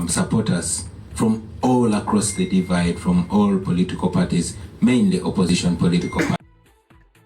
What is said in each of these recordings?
supporters from all across the divide, from all political parties, mainly opposition political parties.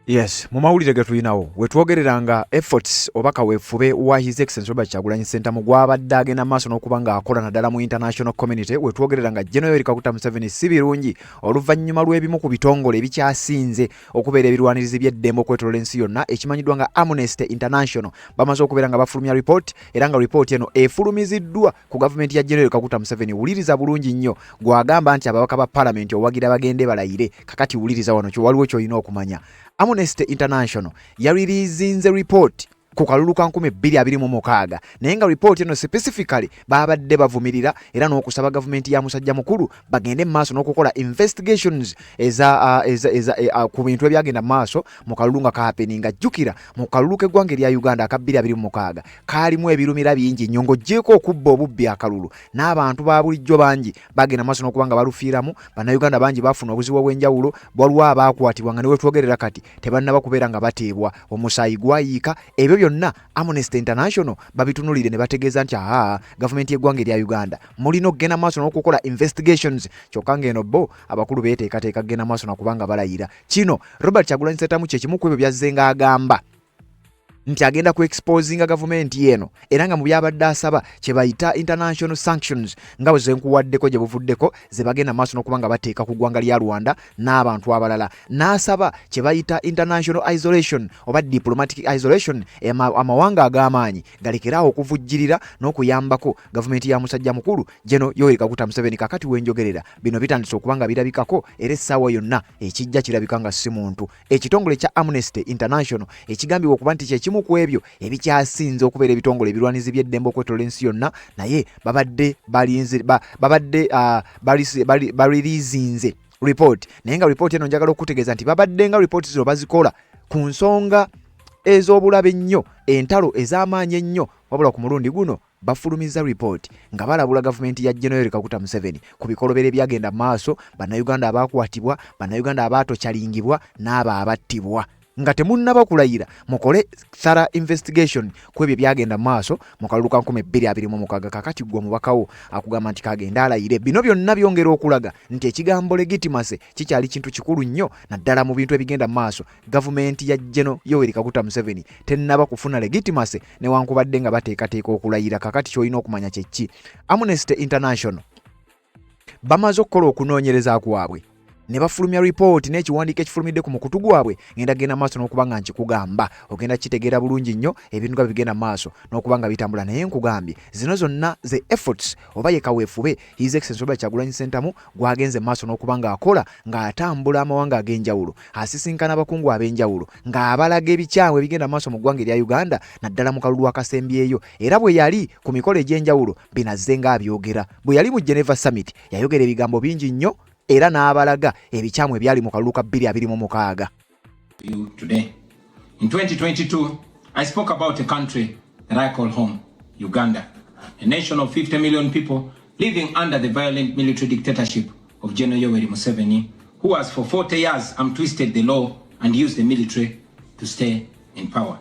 Yes, mu mawulire ge tulinawo wetwogereranga efforts obaka weefube wa His Excellency Robert Kyagulanyi Ssentamu gwabadde agenda maaso n'okuba ng'akola naddala mu international community wetwogereranga General Yoweri Kaguta Museveni si birungi oluvannyuma lw'ebimu ku bitongole ebikyasinze okubeera ebirwanirizi by'eddembe okwetoolola ensi yonna ekimanyiddwa nga Amnesty International bamaze okubeera nga bafulumya report era nga report eno efulumiziddwa ku gavumenti ya General Yoweri Kaguta Museveni. Wuliriza bulungi nnyo gwagamba nti ababaka ba parliament owagira bagende balayire kakati wuliriza wano kyo waliwo ky'olina okumanya. Amnesty International yareleasinze report ku kalulu ka 2026 naye nga report eno specifically babadde bavumirira era n'okusaba gavumenti ya musajja mukulu bagende maaso n'okukola investigations ku bintu ebyagenda maaso mu kalulu nga kahappeninga. Jjukira mu kalulu k'eggwanga erya Uganda aka 2026 kaalimu ebirumira bingi nnyo ng'oggyeko okubba obubbi akalulu n'abantu ba bulijjo bangi bagenda maaso n'okuba nga balufiiramu. Bannayuganda bangi bafuna obuzibu obw'enjawulo, waliwo abaakwatibwa nga ne wetwogerera kati tebannaba kubeera nga bateebwa, omusaayi gwayiika. Ebyo byonna Amnesty International babitunulire ne bategeeza nti gavumenti y'eggwanga erya Uganda mulina okugenda maaso n'okukola investigations. Kyokka ng'eno bo abakulu beeteekateeka kugenda maaso nakubanga balayira. Kino Robert Kyagulanyi Ssentamu kye kimu ku ebyo byazze ng'agamba nti agenda ku exposinga gavumenti eno era nga mu byabadde asaba kye bayita international sanctions nga bwe zenkuwaddeko gye buvuddeko ze bagenda maaso n'okuba nga bateeka ku ggwanga lya Rwanda n'abantu abalala. N'asaba kye bayita international isolation oba diplomatic isolation amawanga ag'amaanyi galekeraawo okuvujjirira n'okuyambako gavumenti ya musajja mukulu General Yoweri Kaguta Museveni. Kakati wenjogerera bino bitandise okuba nga birabikako era essaawa yonna ekijja kirabika nga si muntu. Ekitongole kya Amnesty International ekigambibwa okuba nti kye mu ku ebyo ebikyasinze okubeera ebitongole ebirwanizi by'eddembe okwetoolola ensi yonna naye babadde balirizinze report. Naye nga report eno njagala okutegeeza nti babadde nga report zino bazikola ku nsonga ez'obulabe ennyo, entalo ez'amaanyi ennyo, wabula ku mulundi guno bafulumiza report nga balabula gavumenti ya General Yoweri Kaguta Museveni ku bikolobero ebyagenda maaso, bannayuganda abaakwatibwa, bannayuganda abaatokyalingibwa n'abo abattibwa. Nga temunnaba kulayira mukole thorough investigation ku ebyo byagenda maaso mu kalulu ka 2026. Kakati gwe omubakawo akugamba nti kagenda alayire. Bino byonna byongera okulaga nti ekigambo legitimacy kikyali kintu kikulu nnyo naddala mu bintu ebigenda maaso. Gavumenti ya General Yoweri Kaguta Museveni tennaba kufuna legitimacy newankubadde nga bateekateeka okulayira. Kakati ky'olina okumanya kye ki. Amnesty International bamaze okukola okunoonyereza kwabwe ne bafulumya report n'ekiwandiiko ekifulumidde ku mukutu gwabwe. Ngenda genda maaso n'okuba nga nkikugamba ogenda kitegeera bulungi nnyo ebintu nga bigenda maaso n'okuba nga bitambula. Naye nkugambye zino zonna ze efforts oba ye kaweefube His Excellency Robert Kyagulanyi Ssentamu gwagenze maaso n'okuba nga akola ng'atambula amawanga ag'enjawulo, asisinkana abakungu ab'enjawulo, ng'abalaga ebikyamu ebigenda maaso mu ggwanga erya Uganda naddala mu kalulu akasembyeyo. Era bwe yali ku mikolo egy'enjawulo binazze ng'abyogera. Bwe yali mu Geneva Summit yayogera ebigambo bingi nnyo era n'abalaga ebikyamu ebyali mu kalulu ka 2026. Today in 2022 I spoke about a country that I call home, Uganda, a nation of 50 million people living under the violent military dictatorship of General Yoweri Museveni, who has for 40 years twisted the law and used the military to stay in power.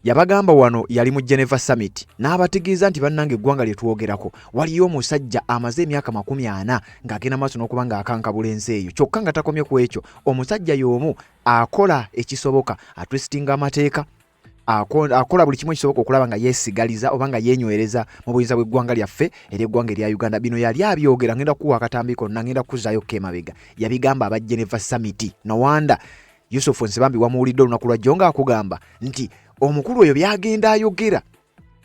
Yabagamba wano yali mu Geneva Summit n'abategeeza nti bannange eggwanga lye twogerako waliyo omusajja amaze emyaka 40 ng'agenda maaso n'okuba ng'akankabula ensi eyo. Kyokka nga takomye ku ekyo, omusajja y'omu akola ekisoboka, atwistinga amateeka, akola buli kimu ekisoboka okulaba nga yeesigaliza oba nga yeenywereza mu buyinza bw'eggwanga lyaffe ery'eggwanga erya Uganda. Bino yali abyogera, ngenda kuwa akatambi konna, ngenda kuzzaayo kemabega. Yabigamba aba Geneva Summit. No wonder Yusuf Nsibambi wamuwulidde olunaku lwajjo ng'akugamba nti omukulu oyo byagenda ayogera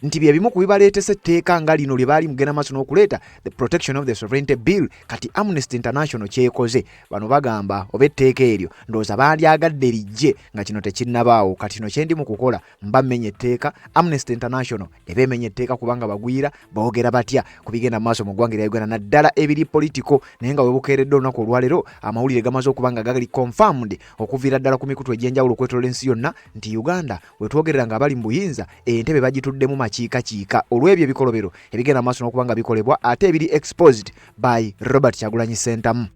nti bye bimu ku bibaleetese etteeka nga lino lye baali mugenda maaso n'okuleeta the protection of the sovereignty bill. Kati Amnesty International kyekoze bano bagamba oba etteeka eryo ndowooza bandyagadde lijje nga kino tekinnabaawo. Kati kino kye ndi mu kukola mba mmenya etteeka. Amnesty International eba emenya etteeka kubanga bagwira boogera batya ku bigenda maaso mu ggwanga erya Uganda naddala ebiri politiko. Naye nga webukeeredde olunaku olwaleero amawulire gamaze okuba nga gagali confirmed okuviira ddala ku mikutu egy'enjawulo okwetoolola ensi yonna nti Uganda wetwogerera nga abali mu buyinza entebe bagituddemu kiika olw'ebyo ebikolobero ebigenda maaso n'okuba nga bikolebwa ate ebiri exposed by Robert Kyagulanyi Ssentamu.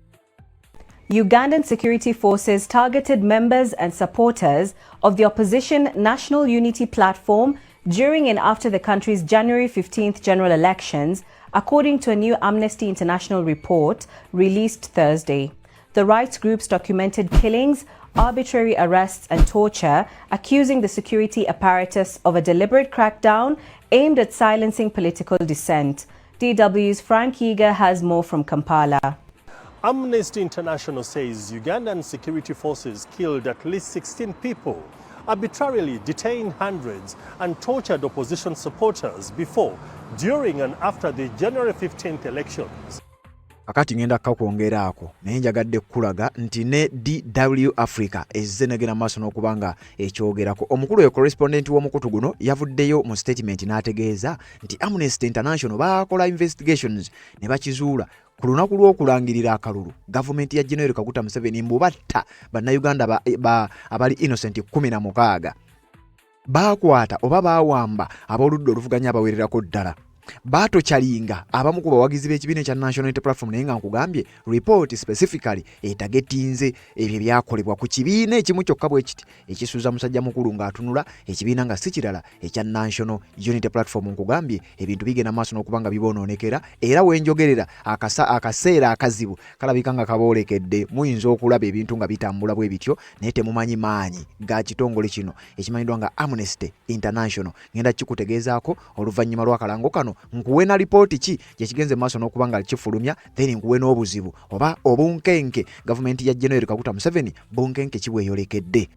Ugandan security forces targeted members and supporters of the opposition National Unity Platform during and after the country's January 15th general elections, according to a new Amnesty International report released Thursday. The rights groups documented killings, arbitrary arrests and torture, accusing the security apparatus of a deliberate crackdown aimed at silencing political dissent. DW's Frank Yeager has more from Kampala. Amnesty International says Ugandan security forces killed at least 16 people, arbitrarily detained hundreds and tortured opposition supporters before, during and after the January 15th elections. Akati ngenda kakwongeraako naye njagadde kulaga nti ne DW Africa ezze negena maaso n'okubanga ekyogerako. Omukulu oyo correspondent w'omukutu guno yavuddeyo mu statement n'ategeeza nti Amnesty International baakola investigations ne bakizuula ku lunaku lw'okulangirira akalulu gavumenti ya General Kaguta Museveni mbubatta bannayuganda abali innocent 16 baakwata oba baawamba ab'oludda oluvuganya abawererako ddala. Bato chalinga abamu ku bawagizi b'ekibiina kya National Unity Platform naye nga nkugambye report specifically etagetinze ebyo byakolebwa ku kibiina ekimu kyokka bwe kiti ekisuuza musajja mukulu ng'atunula ekibiina nga si kirala ekya National Unity Platform. Nkugambye ebintu bigenda maaso n'okubanga bibonoonekera era wenjogerera akaseera akazibu kalabika nga kaboolekedde. Muyinza okulaba ebintu nga bitambula bwe bityo naye temumanyi maanyi ga kitongole kino ekimanyiddwa nga Amnesty International. Ngenda kikutegeezaako oluvannyuma lw'akalango kano nkuwe na ripoti ki yekigenze maaso n'okubanga kifulumya, then nkuwe n'obuzibu oba obunkenke gavumenti ya General Kaguta Museveni bunkenke kibweyolekedde.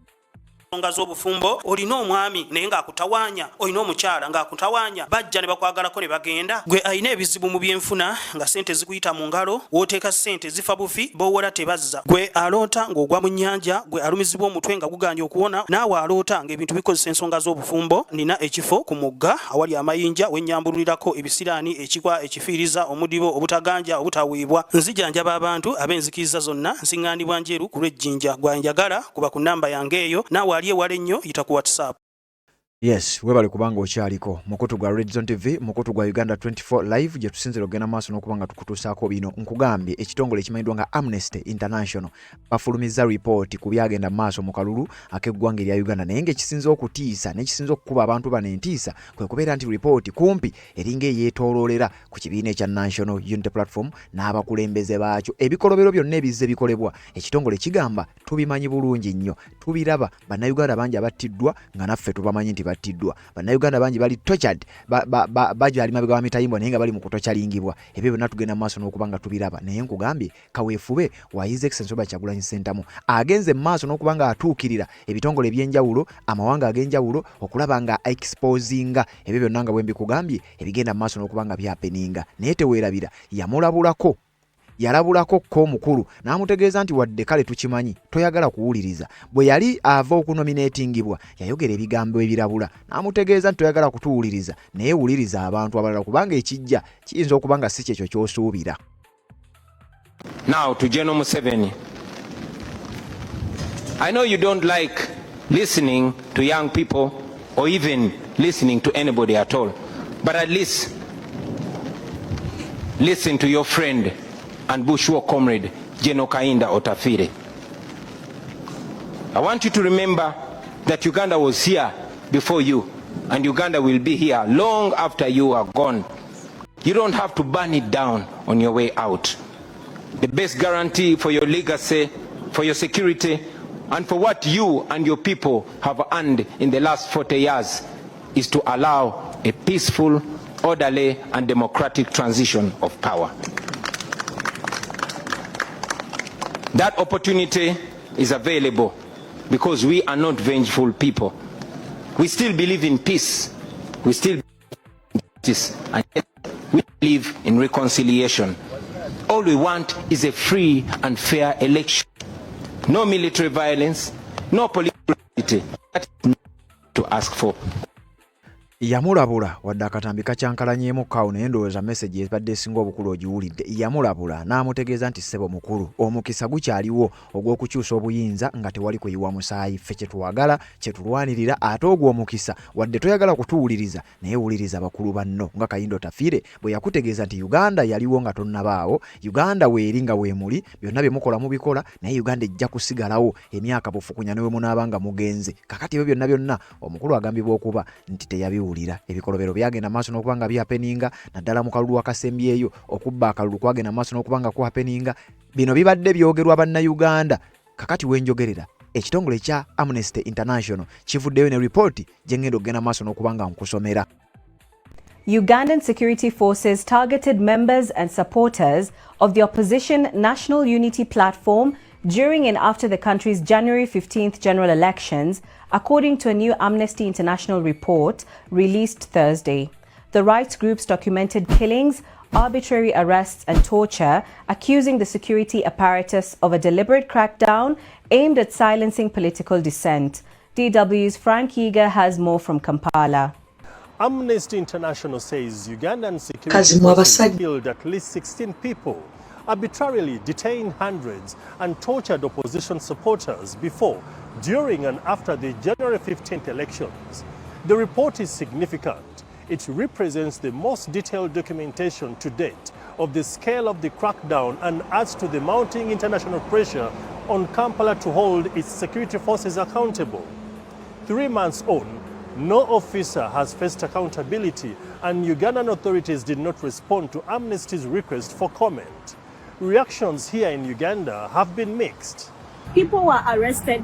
Nsonga z'obufumbo olina omwami naye ng'akutawanya, olina omukyala ng'akutawanya, bajja ne bakwagalako ne bagenda. Gwe alina ebizibu mu byenfuna nga sente zikuyita mu ngalo, w'oteeka sente zifa bufi b'owola tebazza. Gwe aloota ng'ogwa mu nnyanja, gwe alumizibwa omutwe nga guganja okuwona, naawe aloota ng'ebintu bikozesa ensonga z'obufumbo. Nina ekifo ku mugga awali amayinja wennyambululirako ebisiraani, ekikwa, ekifiiriza, omudibo, obutaganja, obutaweebwa. Nzijanjaba abantu ab'enzikiriza zonna, nsiŋŋaanibwa njeru ku lw'ejjinja. Gwanjagala kuba ku nnamba yange eyo, naawe ali ewala ennyo yita ku WhatsApp. Yes, webale kubanga okyaliko mukutu gwa Red Zone TV, mukutu gwa Uganda 24 live gye tusinzira ogenda maaso n'okubanga tukutuusaako bino. Nkugambye ekitongole ekimanyiddwa nga Amnesty International bafulumiza report ku byagenda maaso mu kalulu ak'eggwanga erya Uganda, naye ng'ekisinza okutiisa n'ekisinza okukuba abantu bano entiisa kwe kubeera nti report kumpi eringa eyeetooloolera ku kibiina ekya National Unity Platform n'abakulembeze baakyo. Ebikolobero byonna ebizze bikolebwa ekitongole kigamba tubimanyi bulungi nnyo, tubiraba. Bannayuganda bangi abattiddwa nga naffe tubamanyi nti battiddwa. Bannayuganda bangi bali tortured bajali mabega wa mitayimbo naye nga bali mu kutokyalingibwa. Ebyo byonna tugenda maaso n'okubanga tubiraba, naye nkugambye kaweefube wa His Excellency Bobi Kyagulanyi Ssentamu agenze maaso n'okubanga atuukirira ebitongole ebyenjawulo, amawanga ag'enjawulo okulaba nga exposinga ebyo byonna nga bwe mbikugambye ebigenda maaso n'okubanga byapeninga. Naye teweerabira yalabulako ko mukulu n'amutegeeza nti wadde kale tukimanyi toyagala kuwuliriza. Bwe yali ava okunominatingibwa yayogera ebigambo ebirabula n'amutegeeza nti toyagala kutuwuliriza naye wuliriza abantu abalala kubanga ekijja kiyinza okubanga si kyekyo ky'osuubira. Now to General Museveni, I know you don't like listening to young people or even listening to anybody at all, but at least listen to your friend and Bushwa comrade General Kainda Otafire. I want you to remember that Uganda was here before you, and Uganda will be here long after you are gone. You don't have to burn it down on your way out. The best guarantee for your legacy, for your security, and for what you and your people have earned in the last 40 years is to allow a peaceful, orderly, and democratic transition of power. That opportunity is available because we are not vengeful people. We still believe in peace. We still believe in justice. And we believe in reconciliation. All we want is a free and fair election. No military violence, no political activity. That is not to ask for. Yamulabula wadde akatambi kakyankalanyeemu kawo naye ndowooza message ebadde esinga obukulu ogiwulidde. Yamulabula n'amutegeeza nti ssebo mukulu omukisa gukyaliwo ogw'okukyusa obuyinza nga tewali kuyiwa musaayi. Ffe kye twagala kye tulwanirira ate ogwo omukisa wadde toyagala kutuwuliriza naye wuliriza bakulu banno nga Kayindo Tafiire bwe yakutegeeza nti Uganda yaliwo nga tonnabaawo, Uganda weeri nga weemuli, byonna bye mukola mubikola naye Uganda ejja kusigalawo emyaka bufukunya ne bwe munaaba nga mugenze. Kakati ebyo byonna omukulu agambibwa okuba nti teyabiwuliriza. biwulira. Ebikolobero byagenda maaso n'okubanga byapeninga naddala mu kalulu akasembyeyo okubba akalulu kwagenda maaso n'okubanga kwapeninga. Bino bibadde byogerwa bannayuganda. Kakati wenjogerera ekitongole kya Amnesty International kivuddeyo ne ripooti gye ngenda okugenda maaso n'okubanga nkusomera. Ugandan security forces targeted members and supporters of the opposition National Unity Platform during and after the country's January 15th general elections, according to a new Amnesty International report released Thursday. The rights groups documented killings, arbitrary arrests and torture, accusing the security apparatus of a deliberate crackdown aimed at silencing political dissent. DW's Frank Eager has more from Kampala. Amnesty International says Ugandan security forces killed at least 16 people, arbitrarily detained hundreds and tortured opposition supporters before, during and after the January 15th elections. The report is significant. It represents the most detailed documentation to date of the scale of the crackdown and adds to the mounting international pressure on Kampala to hold its security forces accountable. 3 months on, no officer has faced accountability, and Ugandan authorities did not respond to Amnesty's request for comment. Reactions here in Uganda have been mixed. People were arrested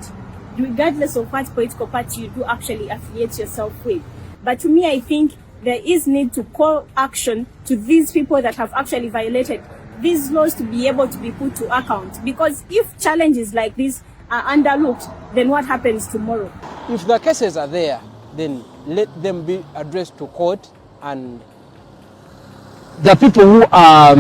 regardless of what political party you do actually affiliate yourself with. But to me, I think there is need to call action to these people that have actually violated these laws to be able to be put to account. Because if challenges like this are underlooked, then what happens tomorrow? If the cases are there, then let them be addressed to court and the people who are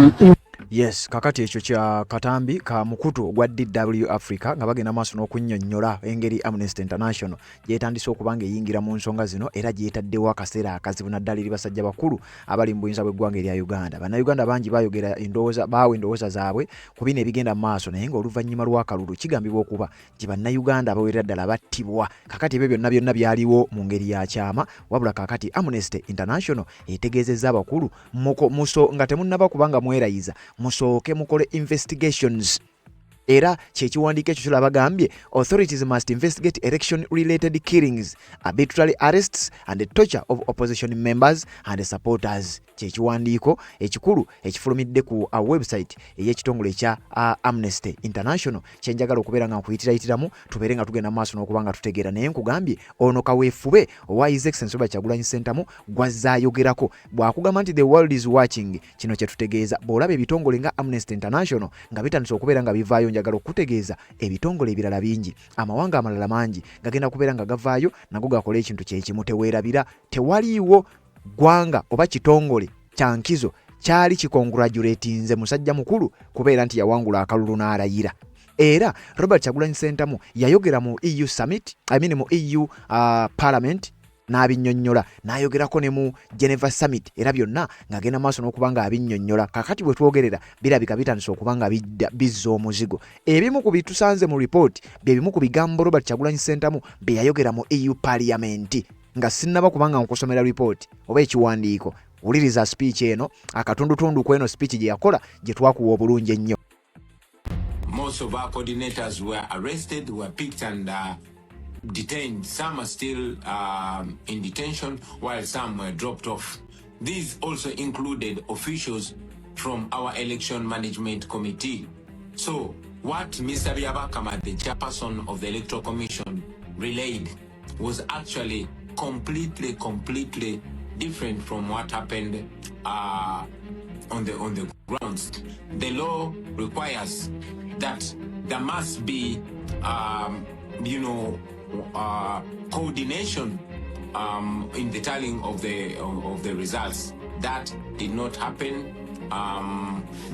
Yes, kakati ekyo kya katambi ka mukutu ogwa DW Africa nga bagenda maaso n'okunnyonnyola engeri Amnesty International gyetandise okubanga eyingira mu nsonga zino era gyetaddewo akaseera akazibu naddala eri basajja bakulu abali mu buyinza bw'eggwanga erya Uganda. Bannayuganda bangi baayogera endowooza zaabwe ku bino ebigenda maaso, naye ng'oluvannyuma lw'akalulu kigambibwa okuba gye bannayuganda abawerera ddala battibwa. Kakati ebyo byonna byaliwo mu ngeri ya kyama, wabula kakati Amnesty International etegeezezza abakulu nga temunnaba kubanga mwerayiza musooke mukole investigations. Era kyekiwandiiko ekyo kiraba bagambye authorities must investigate election related killings, arbitrary arrests and torture of opposition members and supporters. Kyekiwandiiko ekikulu ekifulumidde ku website ey'ekitongole kya Amnesty International kyenjagala okubeera nga nkuyitiratiramu tubeere nga tugenda maaso n'okubanga tutegeera. Naye nkugambye ono kaweefube owa His Excellency Robert Kyagulanyi Ssentamu gwazzaayogerako bw'akugamba nti the world is watching. Kino kye tutegeeza bw'olaba ebitongole nga Amnesty International nga bitandise okubeera nga bivaayo, njagala okutegeeza ebitongole ebirala bingi, amawanga amalala mangi gagenda kubeera nga gavaayo nago gakola ekintu kyekimu. Teweerabira, tewaliiwo gwanga oba kitongole kyankizo kyali kikongratulatinze musajja mukulu kubeera nti yawangula akalulu n'alayira. Era Robert Kyagulanyi Ssentamu yayogera mu EU Summit, mu EU Parliament n'abinnyonnyola, n'ayogerako ne mu Geneva Summit, era byonna ng'agenda maaso n'okubanga abinnyonnyola. Kakati bwe twogerera birabika bitandise okubanga bizza omuzigo. Ebimu ku bitusanze mu report bye bimu ku bigambo Robert Kyagulanyi Ssentamu bye yayogera mu EU Parliament, nga sinnaba kubanga nkusomera report oba ekiwandiiko. Wuliriza speech eno, akatundutundu kweno speech gye yakola gye twakuwa obulungi ennyo. Most of our coordinators were arrested, were picked and detained. Some are still in detention, while some were dropped off. These also included officials from our election management committee. So what Mr. Byabakama, the chairperson of the Electoral Commission, relayed was actually completely different from what happened on the grounds. The law requires that there must be coordination in the tallying of the results. That did not happen.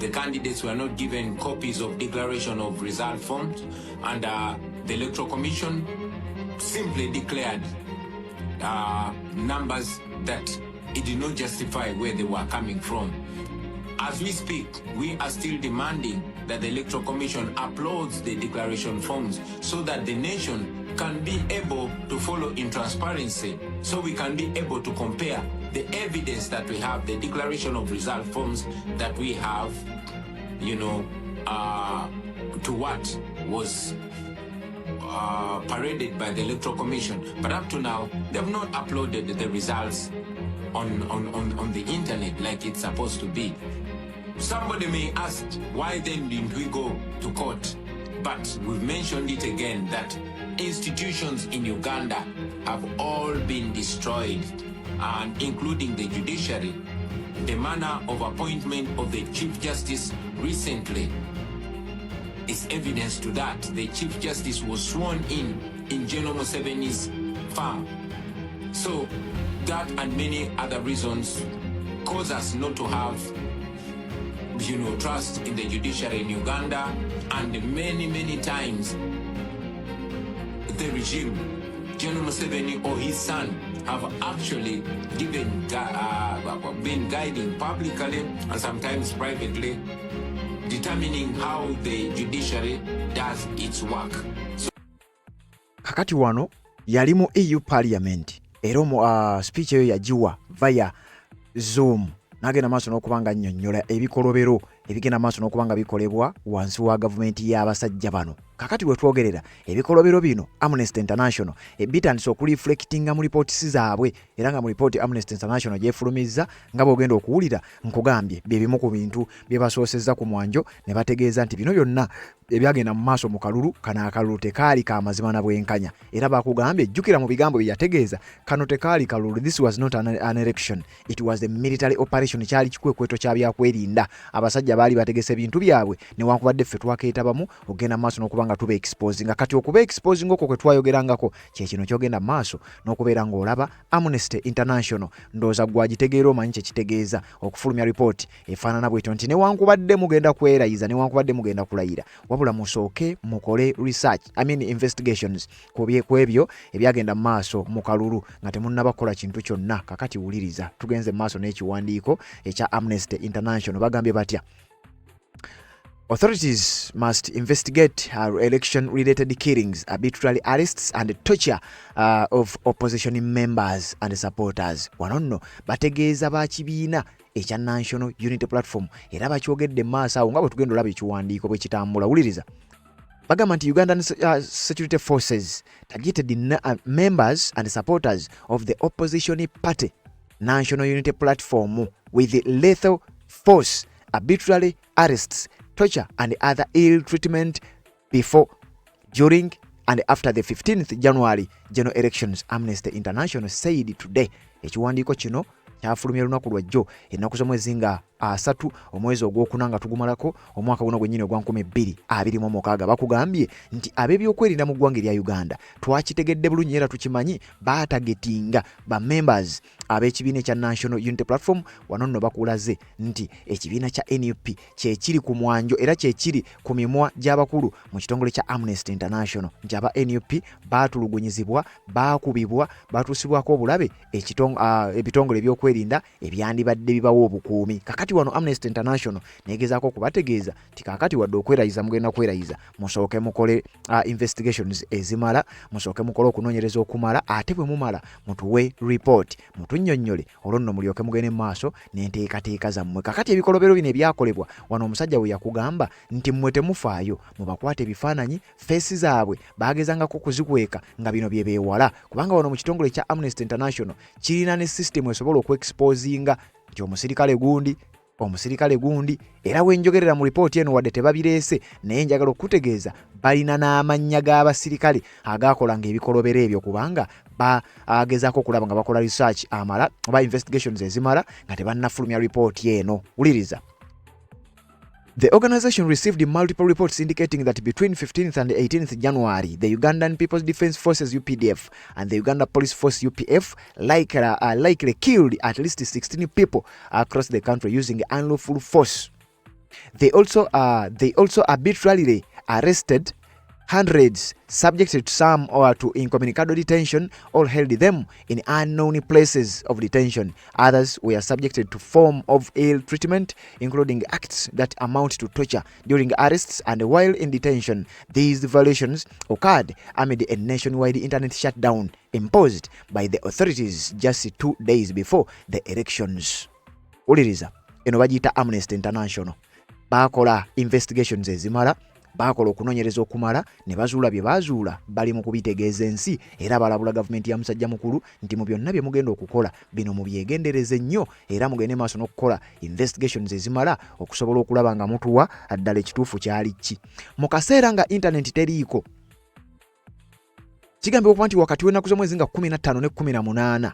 The candidates were not given copies of declaration of result forms, and the Electoral Commission simply declared numbers that it did not justify where they were coming from. As we speak, we are still demanding that the Electoral Commission uploads the declaration forms so that the nation can be able to follow in transparency, so we can be able to compare the evidence that we have, the declaration of result forms that we have, to what was paraded by the Electoral Commission. But up to now, they have not uploaded the results on the internet like it's supposed to be. Somebody may ask, why then didn't we go to court? But we've mentioned it again that institutions in Uganda have all been destroyed, and including the judiciary. The manner of appointment of the Chief Justice recently is evidence to that. The Chief Justice was sworn in General Museveni's farm. So that and many other reasons cause us not to have, trust in the judiciary in Uganda, and many times the regime, General Museveni or his son, have actually been guiding publicly and sometimes privately, determining how the judiciary does its work. Kakati wano yali mu EU Parliament era mu speech eyo yajiwa via Zoom nagenda maaso n'okubanga nnyonnyola ebikolobero ebigenda maaso n'okubanga bikolebwa wansi wa gavumenti y'abasajja bano. Kakati we twogerera ebikolobero bino Amnesty International bitandise okureflectinga mu reports zaabwe era nga mu report Amnesty International gyefulumizza nga bw'ogenda okuwulira nkugambye bye bimu ku bintu bye basoosezza ku mwanjo ne bategeeza nti bino byonna ebyagenda mu maaso mu kalulu kana akalulu tekaali ka mazima na bwenkanya era bakugambye jjukira mu bigambo bye yategeeza kano tekaali kalulu. This was not an election, it was a military operation. Kyali kikwekweto kya byakwerinda. Abasajja baali bategese bintu byabwe newankubadde ffe twakeetabamu ogenda maaso n'okubanga tuba exposing. Kati okuba exposing okwo kwe twayogerangako kye kino kyogenda maaso n'okubeera ng'olaba Amnesty International ndooza gwagitegeera omanyi kye kitegeeza okufulumya report efaanana bwetyo nti newankubadde mugenda kwerayiza newankubadde mugenda kulayira wabula musooke mukole research, investigations ku ebyo ebyagenda maaso mu kalulu nga temunnabakola kintu kyonna. Kakati wuliriza tugenze maaso n'ekiwandiiko ekya Amnesty International bagambye batya. Authorities must investigate election-related killings, arbitrary arrests and torture of opposition members and supporters. Wano bategeeza bakibiina ekya National Unity Platform era bakyogedde maaso awo nga bwe tugenda olaba ekiwandiiko bwe kitambula. Wuliriza bagamba nti Ugandan security forces targeted members and supporters of the opposition party National Unity Platform with lethal force, arbitrary arrests, torture and other ill treatment before, during and after the 15th January general elections, Amnesty International said today. Ekiwandiiko kino kyafulumya lunaku lwajjo ennaku z'omwezi nga 3 omwezi ogw'okunanga tugumalako omwaka guno gwennyini ogwa 2026. Bakugambye nti ab'ebyokwerinda mu ggwanga erya Uganda twakitegedde bulungi era tukimanyi baatagetinga ba members ab'ekibiina ekya National Unity Platform. Wano nno bakulaze nti ekibiina kya NUP kyekiri ku mwanjo era kyekiri ku mimwa gy'abakulu mu kitongole kya Amnesty International nti aba NUP baatulugunyizibwa, baakubibwa, batuusibwako obulabe ebitongole ebyokwerinda ebyandibadde bibawa obukuumi. Kakati wano Amnesty International negezaako okubategeeza ti kakati wadde okwerayiza mugenda kwerayiza musooke mukole investigations ezimala, musooke mukole okunoonyereza okumala, ate bwe mumala mutuwe report mutunnyonnyole olwo nno mulyoke mugende maaso n'enteekateeka zammwe. Kakati ebikolobero bino ebyakolebwa wano omusajja we yakugamba nti mmwe temufaayo mubakwate ebifaananyi feesi zaabwe baagezangako kuzikweka nga bino bye beewala kubanga wano mu kitongole kya Amnesty International kirina ne system esobola okweexposinga nti omusirikale gundi era wenjogerera mu ripooti eno wadde tebabireese naye njagala okutegeeza balina n'amannya g'abasirikale agaakolanga ebikolobero ebyo kubanga bagezaako okulaba nga bakola research amala oba investigations ezimala nga tebannafulumya ripooti eno. Wuliriza. The organization received multiple reports indicating that between 15th and 18th January, the Ugandan People's Defense Forces UPDF and the Uganda Police Force UPF likely killed at least 16 people across the country using unlawful force. They also arbitrarily arrested hundreds, subjected some or to incommunicado detention or held them in unknown places of detention. Others were subjected to form of ill treatment, including acts that amount to torture during arrests and while in detention. These violations occurred amid a nationwide internet shutdown imposed by the authorities just 2 days before the elections. Uliriza, eno bagiyita Amnesty International. Bakola investigations ezimala bakola okunoonyereza okumala ne bazuula bye bazuula bali mu kubitegeeza ensi era balabula gavumenti ya musajja mukulu nti mu byonna bye mugenda okukola bino mu byegendereze nnyo era mugende maaso n'okukola investigations ezimala okusobola okulaba nga mutuwa ddala ekituufu kyali ki. Mu kaseera nga internet teriiko kigambibwa okuba nti wakati w'ennaku z'omwezi nga 15 ne 18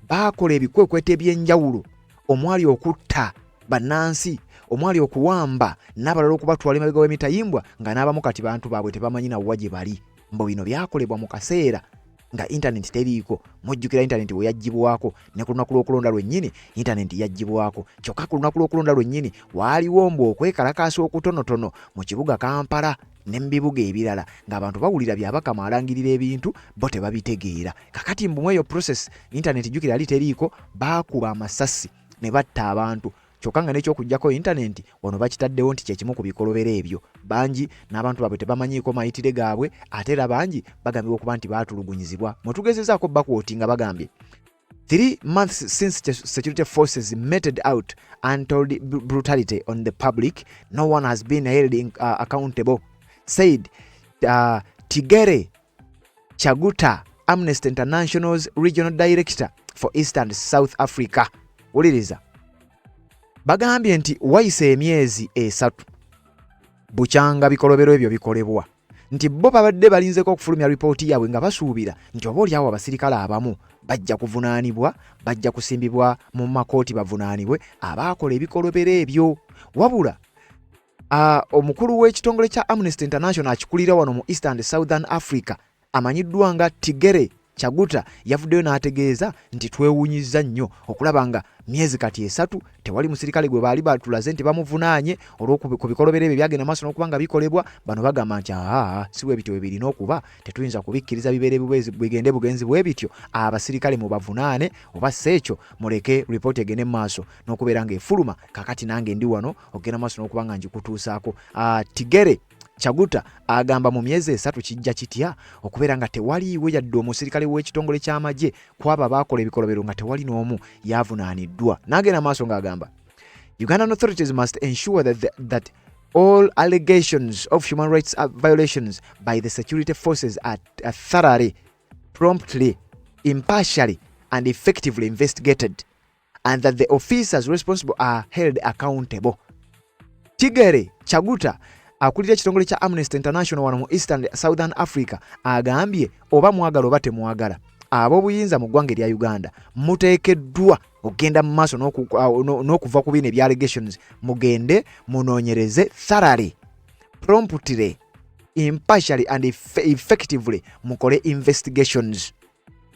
baakola ebikwekweta eby'enjawulo omwali okutta bannansi omwali okuwamba n'abalala okubatwala emabega w'emitayimbwa nga n'abamu kati bantu baabwe tebamanyi nawa gye bali. Mbo bino byakolebwa mu kaseera nga internet teriiko. Mujjukira internet bwe yaggyibwako ne ku lunaku lw'okulonda lwennyini internet yaggyibwako. Kyokka ku lunaku lw'okulonda lwennyini waaliwo mbu okwekalakaasa okutonotono mu kibuga Kampala ne mu bibuga ebirala ng'abantu bawulira byabakama alangirira ebintu bo tebabitegeera. Kakati mbu mweyo process internet jjukira ali teriiko baakuba amasasi ne batta abantu. Kyokka nga n'ekyokuggyako internet wano bakitaddewo nti kyekimu ku bikolobera ebyo. Bangi n'abantu baabwe tebamanyiiko mayitire gaabwe ate era bangi bagambibwa okuba nti baatulugunyizibwa. Mwe tugezezaako bakwoti nga bagambye 3 months since security forces meted out untold brutality on the public, no one has been held accountable, said Tigere Chaguta, Amnesty International's regional director for East and South Africa. Uliriza bagambye nti wayise emyezi 3 bukyanga bikolobero ebyo bikolebwa nti bo babadde balinzeko okufulumya ripooti yaabwe nga basuubira nti oba oliawo abasirikale abamu bajja kuvunaanibwa bajja kusimbibwa mu makooti bavunaanibwe abaakola ebikolobero ebyo. Wabula omukulu w'ekitongole kya Amnesty International akikulira wano mu East and Southern Africa amanyiddwa nga Tigere Chaguta yavuddeyo n'ategeeza nti twewuunyizza nnyo okulaba nga myezi kati 3 tewali musirikale gwe baali batulaze nti bamuvunaanye olw'oku bikolobero ebyo byagenda maaso n'okuba nga bikolebwa. Bano bagamba nti si bwe bityo birina okuba, tetuyinza kubikkiriza bibeere bigende bugenzi bwe bityo, abasirikale mubavunaane oba seekyo muleke ripooti egende mu maaso n'okubeera ng'efuluma. Kakati nange ndi wano okugenda maaso n'okuba nga ngikutuusaako. Tigere Chaguta agamba mu myezi 3 kijja kitya okubeera nga tewaliiwe yadde omusirikale w'ekitongole ky'amagye kwaba baakola ebikolobero nga tewali n'omu yavunaaniddwa. N'agenda maaso ng'agamba Ugandan authorities must ensure that all allegations of human rights violations by the security forces are thoroughly, promptly, impartially and effectively investigated and that the officers responsible are held accountable. Tigere Chaguta akulira ekitongole kya Amnesty International wano mu East and Southern Africa agambye oba mwagala oba temwagala ab'obuyinza mu ggwanga erya Uganda muteekeddwa okugenda mu maaso n'okuva ku bino ebya allegations mugende munoonyereze thoroughly, promptly, impartially and effectively mukole investigations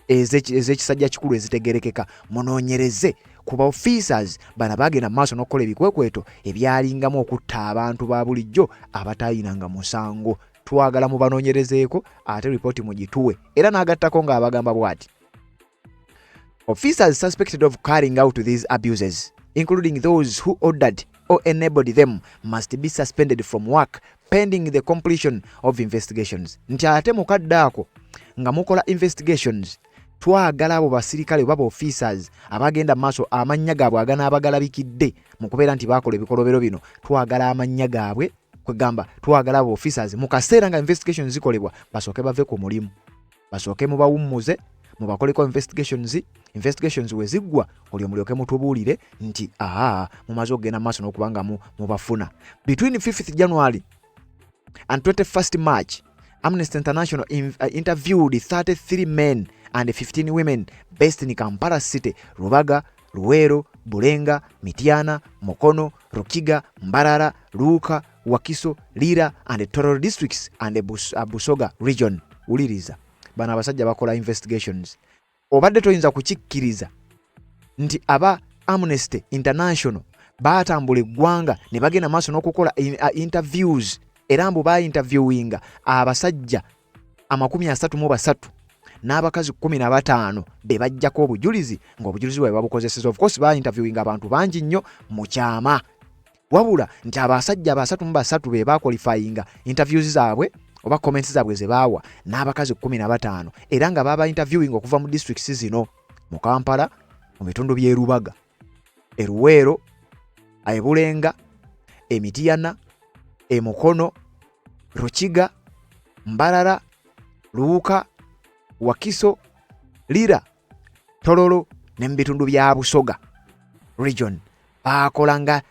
ez'ekisajja kikulu ezitegerekeka munoonyereze ku ba officers bana bagenda maaso n'okukola ebikwekweto ebyalingamu okutta abantu ba bulijjo abatayinanga musango. Twagala mu banoonyerezeeko ate ripooti mugituwe. Era n'agattako ng'abagamba bw'ati officers suspected of carrying out these abuses, including those who ordered or enabled them, must be suspended from work pending the completion of investigations. Nti ate mukaddaako nga mukola investigations twagala abo basirikale oba officers abagenda maaso amannya gaabwe aganaabagalabikidde mu kubeera nti baakola ebikolobero bino, twagala amannya gaabwe kwegamba twagala abo officers mu kaseera nga investigations zikolebwa basooke bave ku mulimu, basooke mubawummuze mubakoleko investigations we ziggwa olyo mulyoke mutubuulire nti mumaze okugenda maaso n'okuba nga mubafuna. Between 5th January and 21st March, Amnesty International interviewed 33 men and 15 women based in Kampala City, Rubaga, Luwero, Bulenga, Mityana, Mukono, Rukiga, Mbarara, Luuka, Wakiso, Lira and Tororo districts and Busoga region. Uliriza bana abasajja bakola investigations. Obadde toyinza kukikkiriza nti aba Amnesty International baatambula eggwanga ne bagenda maaso n'okukola interviews era mbu interviewinga abasajja 33 n'abakazi 15 be bajjako obujulizi ng'obujulizi bwe babukozeseza. Of course interviewinga abantu bangi nnyo mu kyama, wabula nti abasajja 33 be baqualifyinga interviews zaabwe oba comments zaabwe ze baawa n'abakazi 15 era nga baba interviewing okuva mu districts zino mu Kampala, mu bitundu by'e Rubaga, e Luwero, e Bulenga, e Mityana, Mukono, Ruchiga, Mbarara, Luuka, Wakiso, Lira, Tororo ne mu bitundu bya Busoga region bakolanga